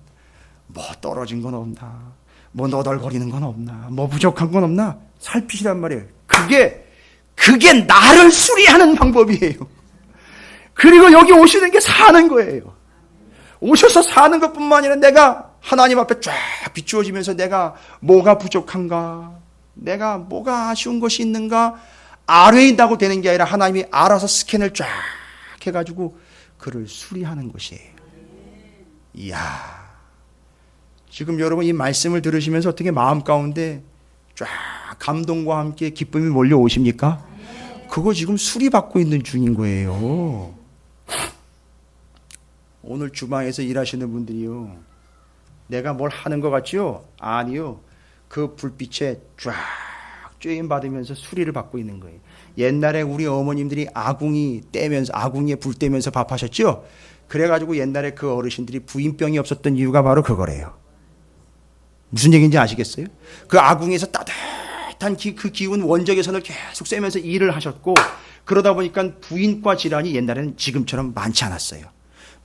뭐 떨어진 건 없나, 뭐 너덜거리는 건 없나, 뭐 부족한 건 없나 살피시란 말이에요. 그게 나를 수리하는 방법이에요. 그리고 여기 오시는 게 사는 거예요. 오셔서 사는 것뿐만 아니라 내가 하나님 앞에 쫙 비추어지면서 내가 뭐가 부족한가, 내가 뭐가 아쉬운 것이 있는가 알아낸다고 되는 게 아니라 하나님이 알아서 스캔을 쫙 해가지고 그를 수리하는 것이에요. 이야, 지금 여러분 이 말씀을 들으시면서 어떻게 마음 가운데 쫙 감동과 함께 기쁨이 몰려오십니까? 그거 지금 수리받고 있는 중인 거예요. 오늘 주방에서 일하시는 분들이요, 내가 뭘 하는 것 같지요? 아니요. 그 불빛에 쫙 쬐임 받으면서 수리를 받고 있는 거예요. 옛날에 우리 어머님들이 아궁이 떼면서, 아궁이에 불 떼면서 밥하셨죠? 그래가지고 옛날에 그 어르신들이 부인병이 없었던 이유가 바로 그거래요. 무슨 얘기인지 아시겠어요? 그 아궁이에서 따뜻한 그 기운 원적외선을 계속 쐬면서 일을 하셨고, 그러다 보니까 부인과 질환이 옛날에는 지금처럼 많지 않았어요.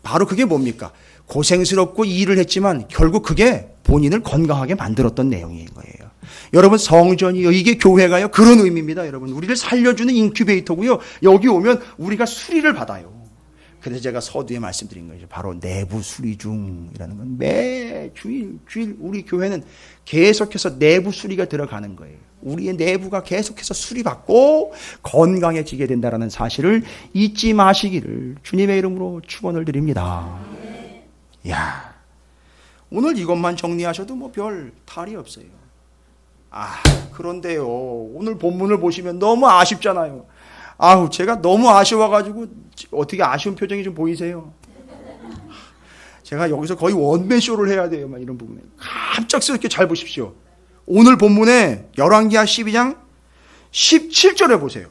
바로 그게 뭡니까? 고생스럽고 일을 했지만 결국 그게 본인을 건강하게 만들었던 내용인 거예요. 여러분, 성전이요, 이게 교회가요, 그런 의미입니다. 여러분, 우리를 살려주는 인큐베이터고요. 여기 오면 우리가 수리를 받아요. 그래서 제가 서두에 말씀드린 거죠. 바로 내부 수리 중이라는 건 매 주일 우리 교회는 계속해서 내부 수리가 들어가는 거예요. 우리의 내부가 계속해서 수리받고 건강해지게 된다는 사실을 잊지 마시기를 주님의 이름으로 축원을 드립니다. 야, 오늘 이것만 정리하셔도 뭐 별 탈이 없어요. 그런데요, 오늘 본문을 보시면 너무 아쉽잖아요. 제가 너무 아쉬워가지고 어떻게 아쉬운 표정이 좀 보이세요? 제가 여기서 거의 원맨쇼를 해야 돼요. 막 이런 부분에 갑작스럽게 잘 보십시오. 오늘 본문에 열왕기하 12장 17절에 보세요.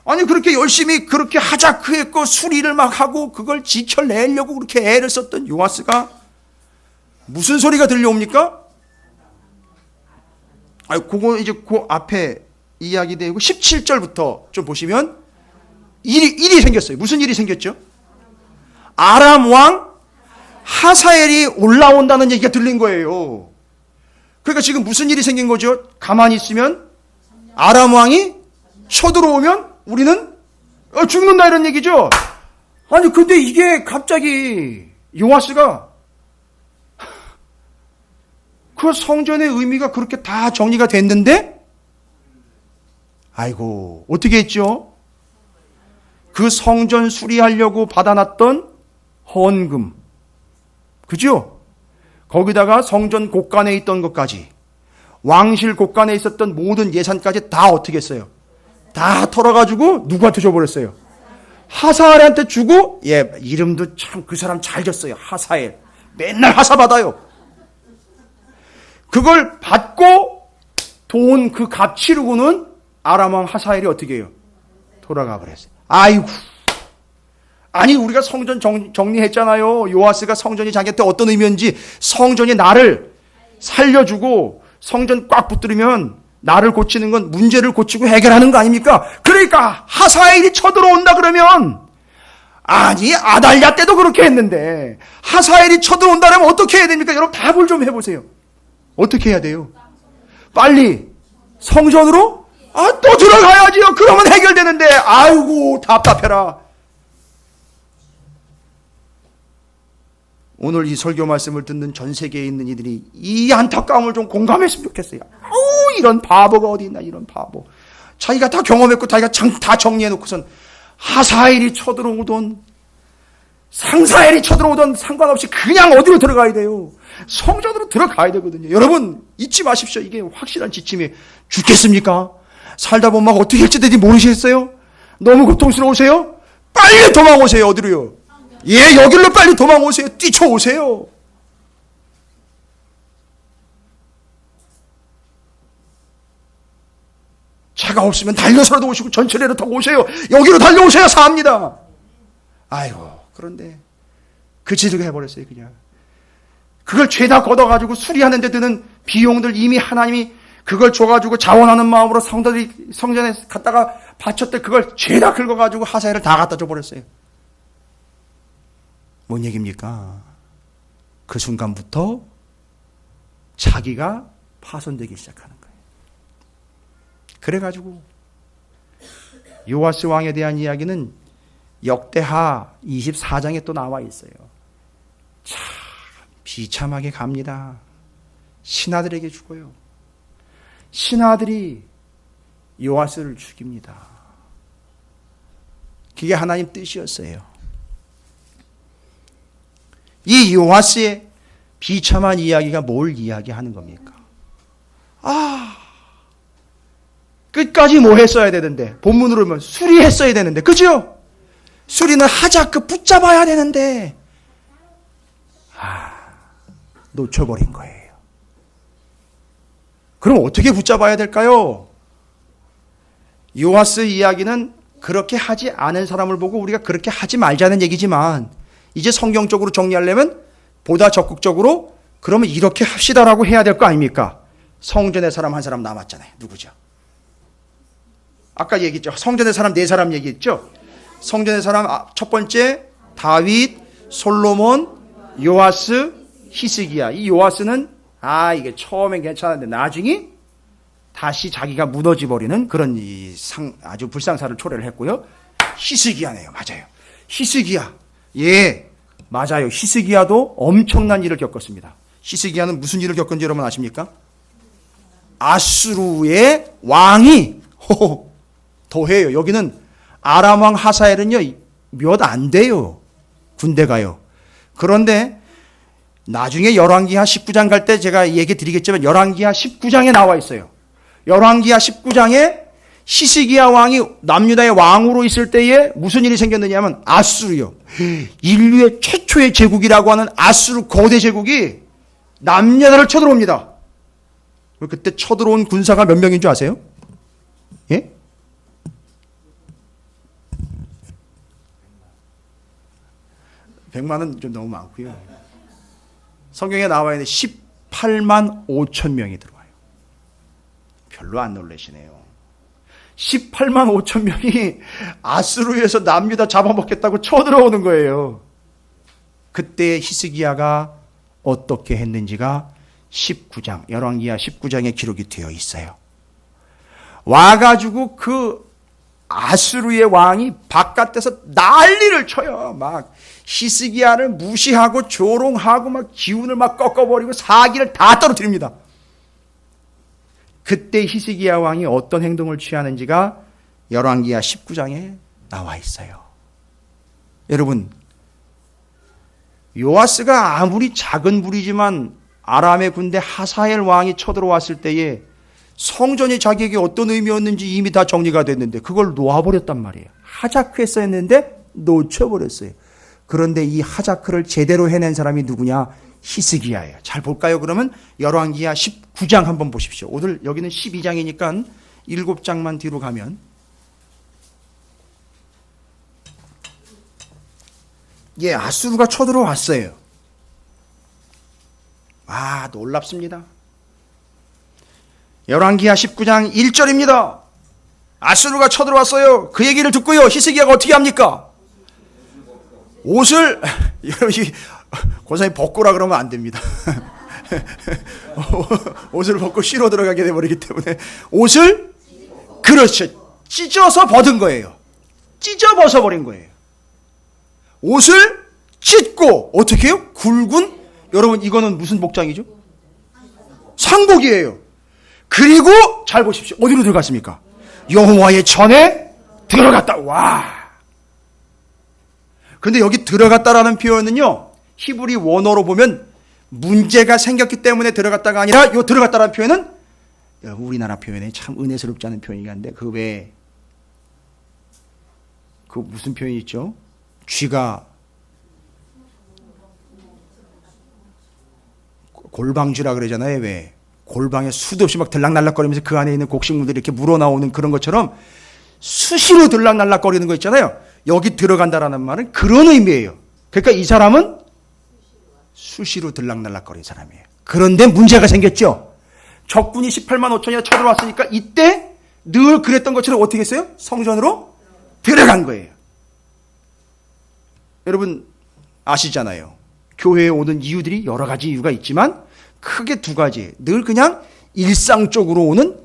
아니, 그렇게 열심히 그렇게 하자 그랬고 수리를 막 하고 그걸 지켜내려고 그렇게 애를 썼던 요아스가 무슨 소리가 들려옵니까? 그거 이제 그 앞에 이야기 되고 17절부터 좀 보시면 일이 생겼어요. 무슨 일이 생겼죠? 아람 왕 하사엘이 올라온다는 얘기가 들린 거예요. 그러니까 지금 무슨 일이 생긴 거죠? 가만히 있으면 아람 왕이 쳐들어오면 우리는 죽는다, 이런 얘기죠. 아니, 근데 이게 갑자기 요아스가 그 성전의 의미가 그렇게 다 정리가 됐는데, 아이고, 어떻게 했죠? 그 성전 수리하려고 받아놨던 헌금, 그죠? 거기다가 성전 곳간에 있던 것까지, 왕실 곳간에 있었던 모든 예산까지 다 어떻게 했어요? 다 털어가지고 누구한테 줘버렸어요? 하사엘한테 주고, 이름도 참 그 사람 잘 졌어요. 하사엘. 맨날 하사 받아요. 그걸 받고 돈 그 값 치르고는 아람왕 하사엘이 어떻게 해요? 돌아가 버렸어요. 아이고. 아니, 우리가 성전 정리했잖아요. 요아스가 성전이 자기한테 어떤 의미인지, 성전이 나를 살려주고 성전 꽉 붙들으면 나를 고치는 건 문제를 고치고 해결하는 거 아닙니까? 그러니까 하사엘이 쳐들어온다 그러면, 아니, 아달랴 때도 그렇게 했는데 하사엘이 쳐들어온다면 어떻게 해야 됩니까? 여러분, 답을 좀 해보세요. 어떻게 해야 돼요? 빨리 성전으로? 또 들어가야지요. 그러면 해결되는데, 아이고, 답답해라. 오늘 이 설교 말씀을 듣는 전 세계에 있는 이들이 이 안타까움을 좀 공감했으면 좋겠어요. 이런 바보가 어디 있나, 이런 바보. 자기가 다 경험했고 자기가 다 정리해놓고선 하사엘이 쳐들어오던 상사엘이 쳐들어오던 상관없이 그냥 어디로 들어가야 돼요? 성전으로 들어가야 되거든요. 여러분, 잊지 마십시오. 이게 확실한 지침이. 죽겠습니까? 살다 보면 막 어떻게 할지 대체 모르시겠어요? 너무 고통스러우세요? 빨리 도망오세요. 어디로요? 여기로 빨리 도망오세요. 뛰쳐오세요. 차가 없으면 달려서라도 오시고 전철에도 타고 오세요. 여기로 달려오셔야 삽니다. 아이고, 그런데 그치를 해버렸어요. 그냥 그걸 죄다 걷어가지고 수리하는 데 드는 비용들 이미 하나님이 그걸 줘가지고 자원하는 마음으로 성전에 갔다가 바쳤대. 그걸 죄다 긁어가지고 하사엘을 다 갖다 줘버렸어요. 뭔 얘기입니까? 그 순간부터 자기가 파손되기 시작하는 거예요. 그래가지고 요아스 왕에 대한 이야기는 역대하 24장에 또 나와 있어요. 참 비참하게 갑니다. 신하들에게 죽어요. 신하들이 요아스를 죽입니다. 그게 하나님 뜻이었어요. 이 요아스의 비참한 이야기가 뭘 이야기하는 겁니까? 끝까지 뭐 했어야 되는데, 본문으로 보면 수리했어야 되는데, 그죠? 수리는 하자, 붙잡아야 되는데, 놓쳐버린 거예요. 그럼 어떻게 붙잡아야 될까요? 요아스 이야기는 그렇게 하지 않은 사람을 보고 우리가 그렇게 하지 말자는 얘기지만 이제 성경적으로 정리하려면 보다 적극적으로 그러면 이렇게 합시다라고 해야 될 거 아닙니까? 성전의 사람 한 사람 남았잖아요. 누구죠? 아까 얘기했죠. 성전의 사람 네 사람 얘기했죠. 성전의 사람 첫 번째 다윗, 솔로몬, 요아스, 히스기야. 이 요아스는 이게 처음엔 괜찮은데 나중에 다시 자기가 무너져 버리는 그런 아주 불상사를 초래를 했고요. 히스기야네요. 맞아요. 히스기야. 예, 맞아요. 히스기야도 엄청난 일을 겪었습니다. 히스기야는 무슨 일을 겪은지 여러분 아십니까? 아수르의 왕이 더해요. 여기는 아람 왕 하사엘은요 몇 안 돼요. 군대가요. 그런데 나중에 열왕기하 19장 갈 때 제가 얘기 드리겠지만 열왕기하 19장에 나와 있어요. 열왕기하 19장에 히스기야 왕이 남유다의 왕으로 있을 때에 무슨 일이 생겼느냐면 아수르요. 인류의 최초의 제국이라고 하는 아수르 거대 제국이 남유다를 쳐들어옵니다. 그때 쳐들어온 군사가 몇 명인 줄 아세요? 예? 100만은 좀 너무 많고요. 성경에 나와 있는 18만 5천 명이 들어와요. 별로 안 놀라시네요. 18만 5천 명이 아수르에서 남유다 잡아먹겠다고 쳐들어오는 거예요. 그때 히스기야가 어떻게 했는지가 19장, 열왕기하 19장에 기록이 되어 있어요. 와가지고 그 아수르의 왕이 바깥에서 난리를 쳐요. 막 히스기야를 무시하고 조롱하고 막 기운을 막 꺾어버리고 사기를 다 떨어뜨립니다. 그때 히스기야 왕이 어떤 행동을 취하는지가 열왕기하 19장에 나와 있어요. 여러분, 요아스가 아무리 작은 부리지만 아람의 군대 하사엘 왕이 쳐들어왔을 때에 성전이 자기에게 어떤 의미였는지 이미 다 정리가 됐는데 그걸 놓아버렸단 말이에요. 하자크했어 했는데 놓쳐버렸어요. 그런데 이 하자크를 제대로 해낸 사람이 누구냐? 히스기야예요. 잘 볼까요? 그러면 열왕기하 19장 한번 보십시오. 오늘 여기는 12장이니까 7장만 뒤로 가면 아수르가 쳐들어왔어요. 놀랍습니다. 열왕기하 19장 1절입니다. 아수르가 쳐들어왔어요. 그 얘기를 듣고요. 히스기야가 어떻게 합니까? 옷을 고사님 벗고라 그러면 안 됩니다. 옷을 벗고 쉬러 들어가게 돼버리기 때문에 옷을 그렇죠. 찢어서 벗은 거예요. 찢어 벗어버린 거예요. 옷을 찢고 어떻게 해요? 굵은 여러분 이거는 무슨 복장이죠? 상복이에요. 그리고 잘 보십시오. 어디로 들어갔습니까? 여호와의 전에 들어갔다. 와. 그런데 여기 들어갔다라는 표현은요. 히브리 원어로 보면 문제가 생겼기 때문에 들어갔다가 아니라 요 들어갔다라는 표현은 우리나라 표현에 참 은혜스럽지 않은 표현이 한데 그 외에 그 무슨 표현이 있죠? 쥐가 골방쥐라 그러잖아요. 왜? 골방에 수도 없이 막 들락날락거리면서 그 안에 있는 곡식물들이 이렇게 물어나오는 그런 것처럼 수시로 들락날락거리는 거 있잖아요. 여기 들어간다라는 말은 그런 의미예요. 그러니까 이 사람은 수시로 들락날락거린 사람이에요. 그런데 문제가 생겼죠. 적군이 18만 5천이나 쳐들어왔으니까 이때 늘 그랬던 것처럼 어떻게 했어요? 성전으로 들어간 거예요. 여러분 아시잖아요. 교회에 오는 이유들이 여러 가지 이유가 있지만 크게 두 가지. 늘 그냥 일상적으로 오는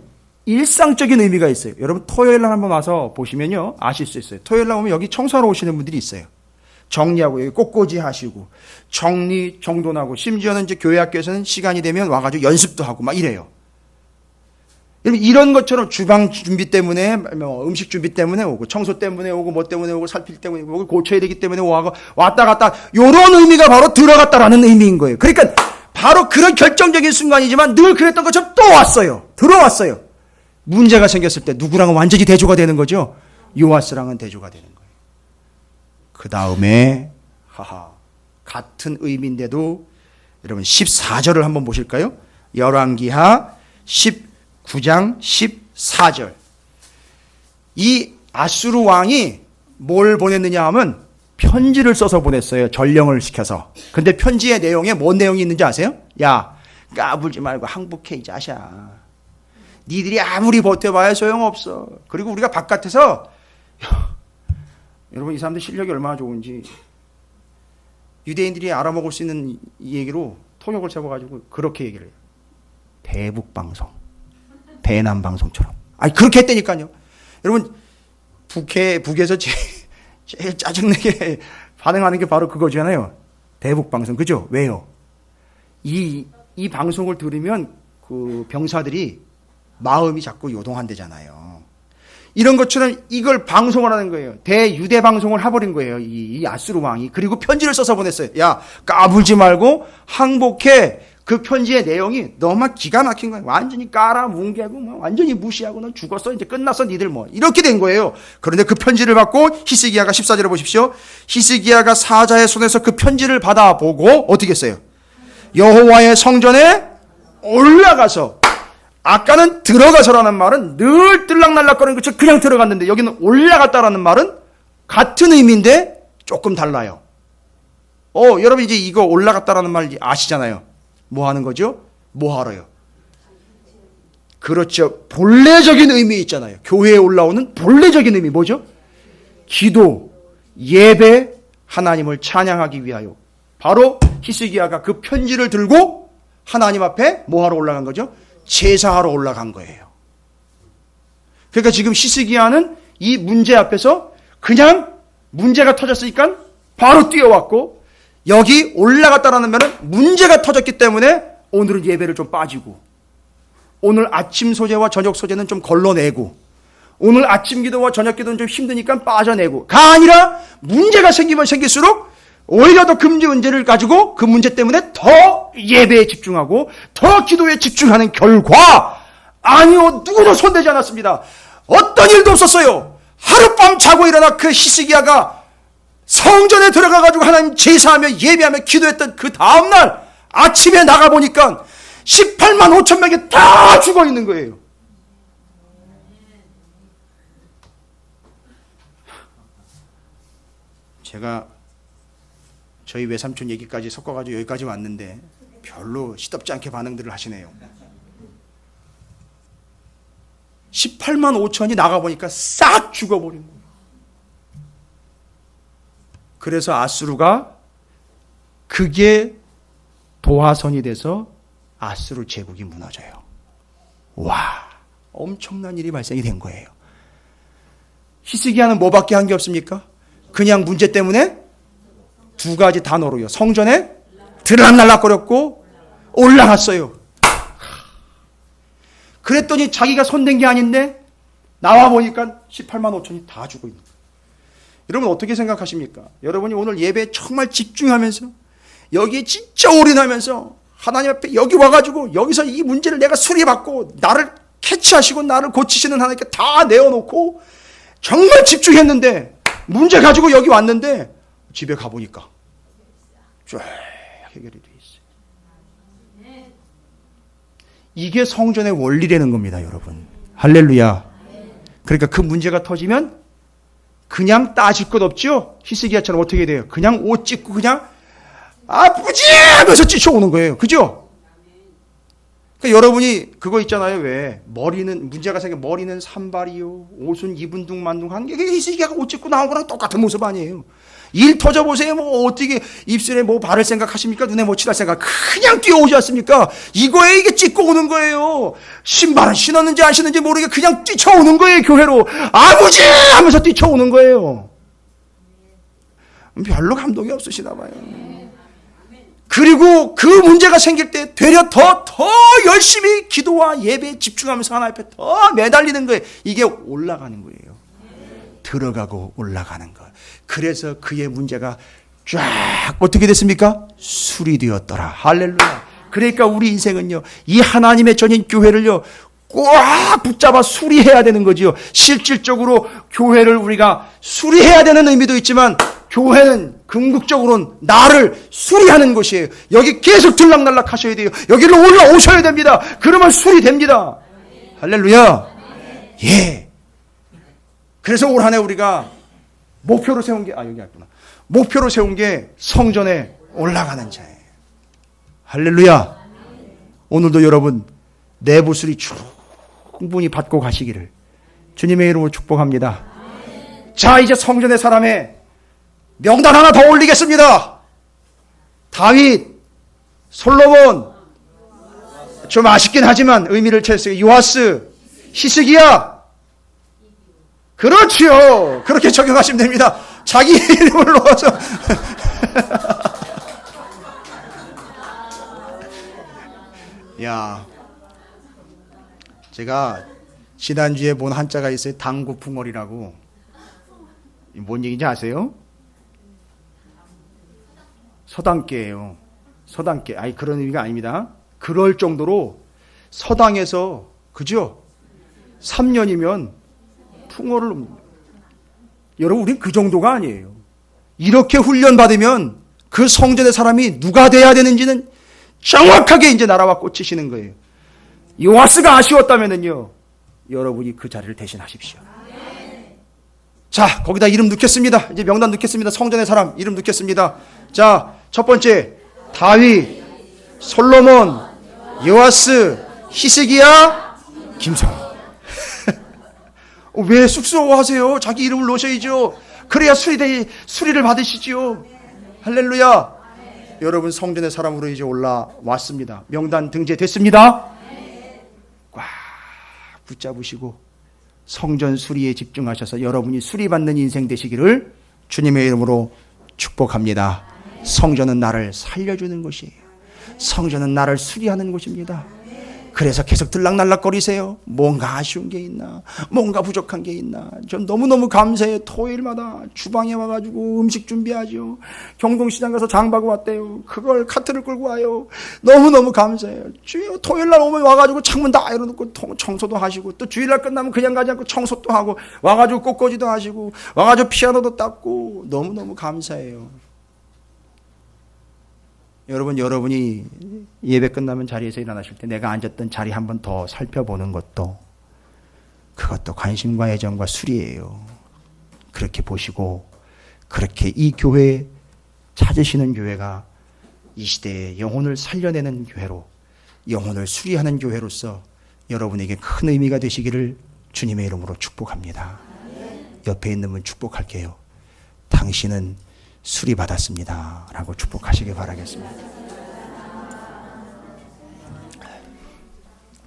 일상적인 의미가 있어요. 여러분 토요일 날 한번 와서 보시면요. 아실 수 있어요. 토요일 날 오면 여기 청소하러 오시는 분들이 있어요. 정리하고 여기 꽃꽂이 하시고 정리 정돈하고 심지어는 이제 교회 학교에서는 시간이 되면 와가지고 연습도 하고 막 이래요. 여러분 이런 것처럼 주방 준비 때문에 음식 준비 때문에 오고 청소 때문에 오고 뭐 때문에 오고 살필 때문에 오고 고쳐야 되기 때문에 오고 왔다 갔다 이런 의미가 바로 들어갔다라는 의미인 거예요. 그러니까 바로 그런 결정적인 순간이지만 늘 그랬던 것처럼 또 왔어요. 들어왔어요. 문제가 생겼을 때 누구랑은 완전히 대조가 되는 거죠. 요아스랑은 대조가 되는 거예요. 그 다음에 같은 의미인데도 여러분 14절을 한번 보실까요? 열왕기하 19장 14절. 이 아수르 왕이 뭘 보냈느냐 하면 편지를 써서 보냈어요. 전령을 시켜서. 근데 편지의 내용에 뭔 내용이 있는지 아세요? 야, 까불지 말고 항복해 이 자샤. 니들이 아무리 버텨봐야 소용없어. 그리고 우리가 바깥에서 여러분 이 사람들 실력이 얼마나 좋은지 유대인들이 알아먹을 수 있는 이 얘기로 통역을 세워가지고 그렇게 얘기를 해요. 대북방송, 대남방송처럼. 아니 그렇게 했다니까요. 여러분 북에서 제일 짜증내게 반응하는 게 바로 그거잖아요. 대북방송. 그죠? 왜요? 이 방송을 들으면 그 병사들이 마음이 자꾸 요동한대잖아요. 이런 것처럼 이걸 방송을 하는 거예요. 대유대 방송을 해버린 거예요. 이 아수르 왕이. 그리고 편지를 써서 보냈어요. 야, 까불지 말고 항복해. 그 편지의 내용이 너무 기가 막힌 거예요. 완전히 깔아뭉개고 뭐 완전히 무시하고 너 죽었어. 이제 끝났어. 니들 뭐. 이렇게 된 거예요. 그런데 그 편지를 받고 히스기야가 14절에 보십시오. 히스기야가 사자의 손에서 그 편지를 받아보고 어떻게 했어요? 여호와의 성전에 올라가서 아까는 들어가서라는 말은 늘 들락날락거리는 것처럼 그냥 들어갔는데 여기는 올라갔다라는 말은 같은 의미인데 조금 달라요. 여러분 이제 이거 올라갔다라는 말 아시잖아요. 뭐 하는 거죠? 뭐 하러요? 그렇죠. 본래적인 의미 있잖아요. 교회에 올라오는 본래적인 의미 뭐죠? 기도, 예배, 하나님을 찬양하기 위하여. 바로 히스기야가 그 편지를 들고 하나님 앞에 뭐 하러 올라간 거죠? 제사하러 올라간 거예요. 그러니까 지금 히스기야는 이 문제 앞에서 그냥 문제가 터졌으니까 바로 뛰어왔고 여기 올라갔다라는 말은 문제가 터졌기 때문에 오늘은 예배를 좀 빠지고 오늘 아침 소재와 저녁 소재는 좀 걸러내고 오늘 아침 기도와 저녁 기도는 좀 힘드니까 빠져내고가 아니라 문제가 생기면 생길수록 오히려 더 그 문제를 가지고 그 문제 때문에 더 예배에 집중하고 더 기도에 집중하는 결과 아니요 누구도 손대지 않았습니다. 어떤 일도 없었어요. 하룻밤 자고 일어나 그 히스기야가 성전에 들어가가지고 하나님 제사하며 예배하며 기도했던 그 다음날 아침에 나가보니까 18만 5천 명이 다 죽어있는 거예요. 제가 저희 외삼촌 얘기까지 섞어가지고 여기까지 왔는데 별로 시덥지 않게 반응들을 하시네요. 18만 5천이 나가보니까 싹 죽어버린 거예요. 그래서 아수르가 그게 도화선이 돼서 아수르 제국이 무너져요. 와, 엄청난 일이 발생이 된 거예요. 히스기야는 뭐밖에 한 게 없습니까? 그냥 문제 때문에 두 가지 단어로요. 성전에 들락날락거렸고 올라갔어요. 그랬더니 자기가 손댄 게 아닌데 나와 보니까 18만 5천이 다 죽어 있는 거예요. 여러분 어떻게 생각하십니까? 여러분이 오늘 예배에 정말 집중하면서 여기에 진짜 올인하면서 하나님 앞에 여기 와가지고 여기서 이 문제를 내가 수리받고 나를 캐치하시고 나를 고치시는 하나님께 다 내어놓고 정말 집중했는데 문제 가지고 여기 왔는데 집에 가보니까 쫙 해결이 돼 있어요. 이게 성전의 원리라는 겁니다, 여러분. 할렐루야. 그러니까 그 문제가 터지면 그냥 따질 것 없죠? 히스기야처럼 어떻게 돼요? 그냥 옷 찢고 그냥 아프지 하면서 찢어오는 거예요. 그죠? 그러니까 여러분이 그거 있잖아요. 왜? 머리는 문제가 생겨 머리는 산발이요. 옷은 이분둥만둥한 게 히스기야가 옷 찢고 나온 거랑 똑같은 모습 아니에요. 일 터져보세요. 뭐 어떻게 입술에 뭐 바를 생각하십니까? 눈에 뭐 칠할 생각 그냥 뛰어오지 않습니까? 이거에 이게 찢고 오는 거예요. 신발은 신었는지 안 신었는지 모르게 그냥 뛰쳐오는 거예요. 교회로 아버지 하면서 뛰쳐오는 거예요. 별로 감동이 없으시나 봐요. 그리고 그 문제가 생길 때 되려 더 열심히 기도와 예배에 집중하면서 하나님 앞에 더 매달리는 거예요. 이게 올라가는 거예요. 들어가고 올라가는 거. 그래서 그의 문제가 쫙 어떻게 됐습니까? 수리되었더라. 할렐루야. 그러니까 우리 인생은요, 이 하나님의 전인 교회를요, 꽉 붙잡아 수리해야 되는 거지요. 실질적으로 교회를 우리가 수리해야 되는 의미도 있지만 교회는 궁극적으로는 나를 수리하는 것이에요. 여기 계속 들락날락 하셔야 돼요. 여기로 올라오셔야 됩니다. 그러면 수리됩니다. 할렐루야. 예. 그래서 올 한 해 우리가 목표로 세운 게, 여기 있구나. 목표로 세운 게 성전에 올라가는 자예요. 할렐루야. 오늘도 여러분 내부 수리 충분히 받고 가시기를 주님의 이름으로 축복합니다. 자, 이제 성전의 사람의 명단 하나 더 올리겠습니다. 다윗, 솔로몬, 좀 아쉽긴 하지만 의미를 채웠어요. 요아스, 히스기야. 그렇지요. 그렇게 적용하시면 됩니다. 자기 이름을 넣어서. 야, 제가 지난주에 본 한자가 있어요. 당구풍월이라고. 뭔 얘기인지 아세요? 서당계예요. 서당계. 그런 의미가 아닙니다. 그럴 정도로 서당에서, 그죠? 3년이면 풍어를, 여러분, 우린 그 정도가 아니에요. 이렇게 훈련받으면 그 성전의 사람이 누가 돼야 되는지는 정확하게 이제 나라와 꽂히시는 거예요. 요아스가 아쉬웠다면은요, 여러분이 그 자리를 대신하십시오. 자, 거기다 이름 넣겠습니다. 이제 명단 넣겠습니다. 성전의 사람 이름 넣겠습니다. 자, 첫 번째, 다윗, 솔로몬, 요아스, 히스기야, 김성호. 왜 쑥스러워하세요? 자기 이름을 넣으셔야죠. 그래야 수리를 받으시지요. 할렐루야. 여러분, 성전의 사람으로 이제 올라왔습니다. 명단 등재됐습니다. 꽉 붙잡으시고 성전 수리에 집중하셔서 여러분이 수리받는 인생 되시기를 주님의 이름으로 축복합니다. 성전은 나를 살려주는 곳이에요. 성전은 나를 수리하는 곳입니다. 그래서 계속 들락날락거리세요. 뭔가 아쉬운 게 있나? 뭔가 부족한 게 있나? 전 너무너무 감사해요. 토요일마다 주방에 와가지고 음식 준비하죠. 경동시장 가서 장 봐고 왔대요. 그걸 카트를 끌고 와요. 너무너무 감사해요. 주요 토요일날 오면 와가지고 창문 다 열어놓고 청소도 하시고, 또 주일날 끝나면 그냥 가지 않고 청소도 하고, 와가지고 꽃꽂이도 하시고, 와가지고 피아노도 닦고, 너무너무 감사해요. 여러분이 예배 끝나면 자리에서 일어나실 때 내가 앉았던 자리 한 번 더 살펴보는 것도, 그것도 관심과 애정과 수리예요. 그렇게 보시고, 그렇게 이 교회 찾으시는 교회가 이 시대에 영혼을 살려내는 교회로, 영혼을 수리하는 교회로서 여러분에게 큰 의미가 되시기를 주님의 이름으로 축복합니다. 옆에 있는 분 축복할게요. 당신은 수리받았습니다 라고 축복하시길 바라겠습니다.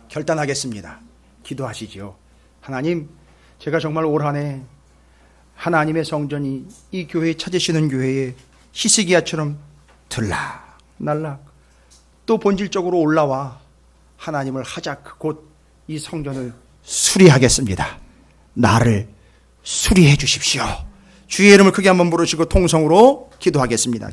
결단하겠습니다. 기도하시지요. 하나님, 제가 정말 올 한 해 하나님의 성전이 이 교회에 찾으시는 교회에 히스기야처럼 들락날락 또 본질적으로 올라와 하나님을 하작 곧 이 성전을 수리하겠습니다. 나를 수리해 주십시오. 주의 이름을 크게 한번 부르시고 통성으로 기도하겠습니다.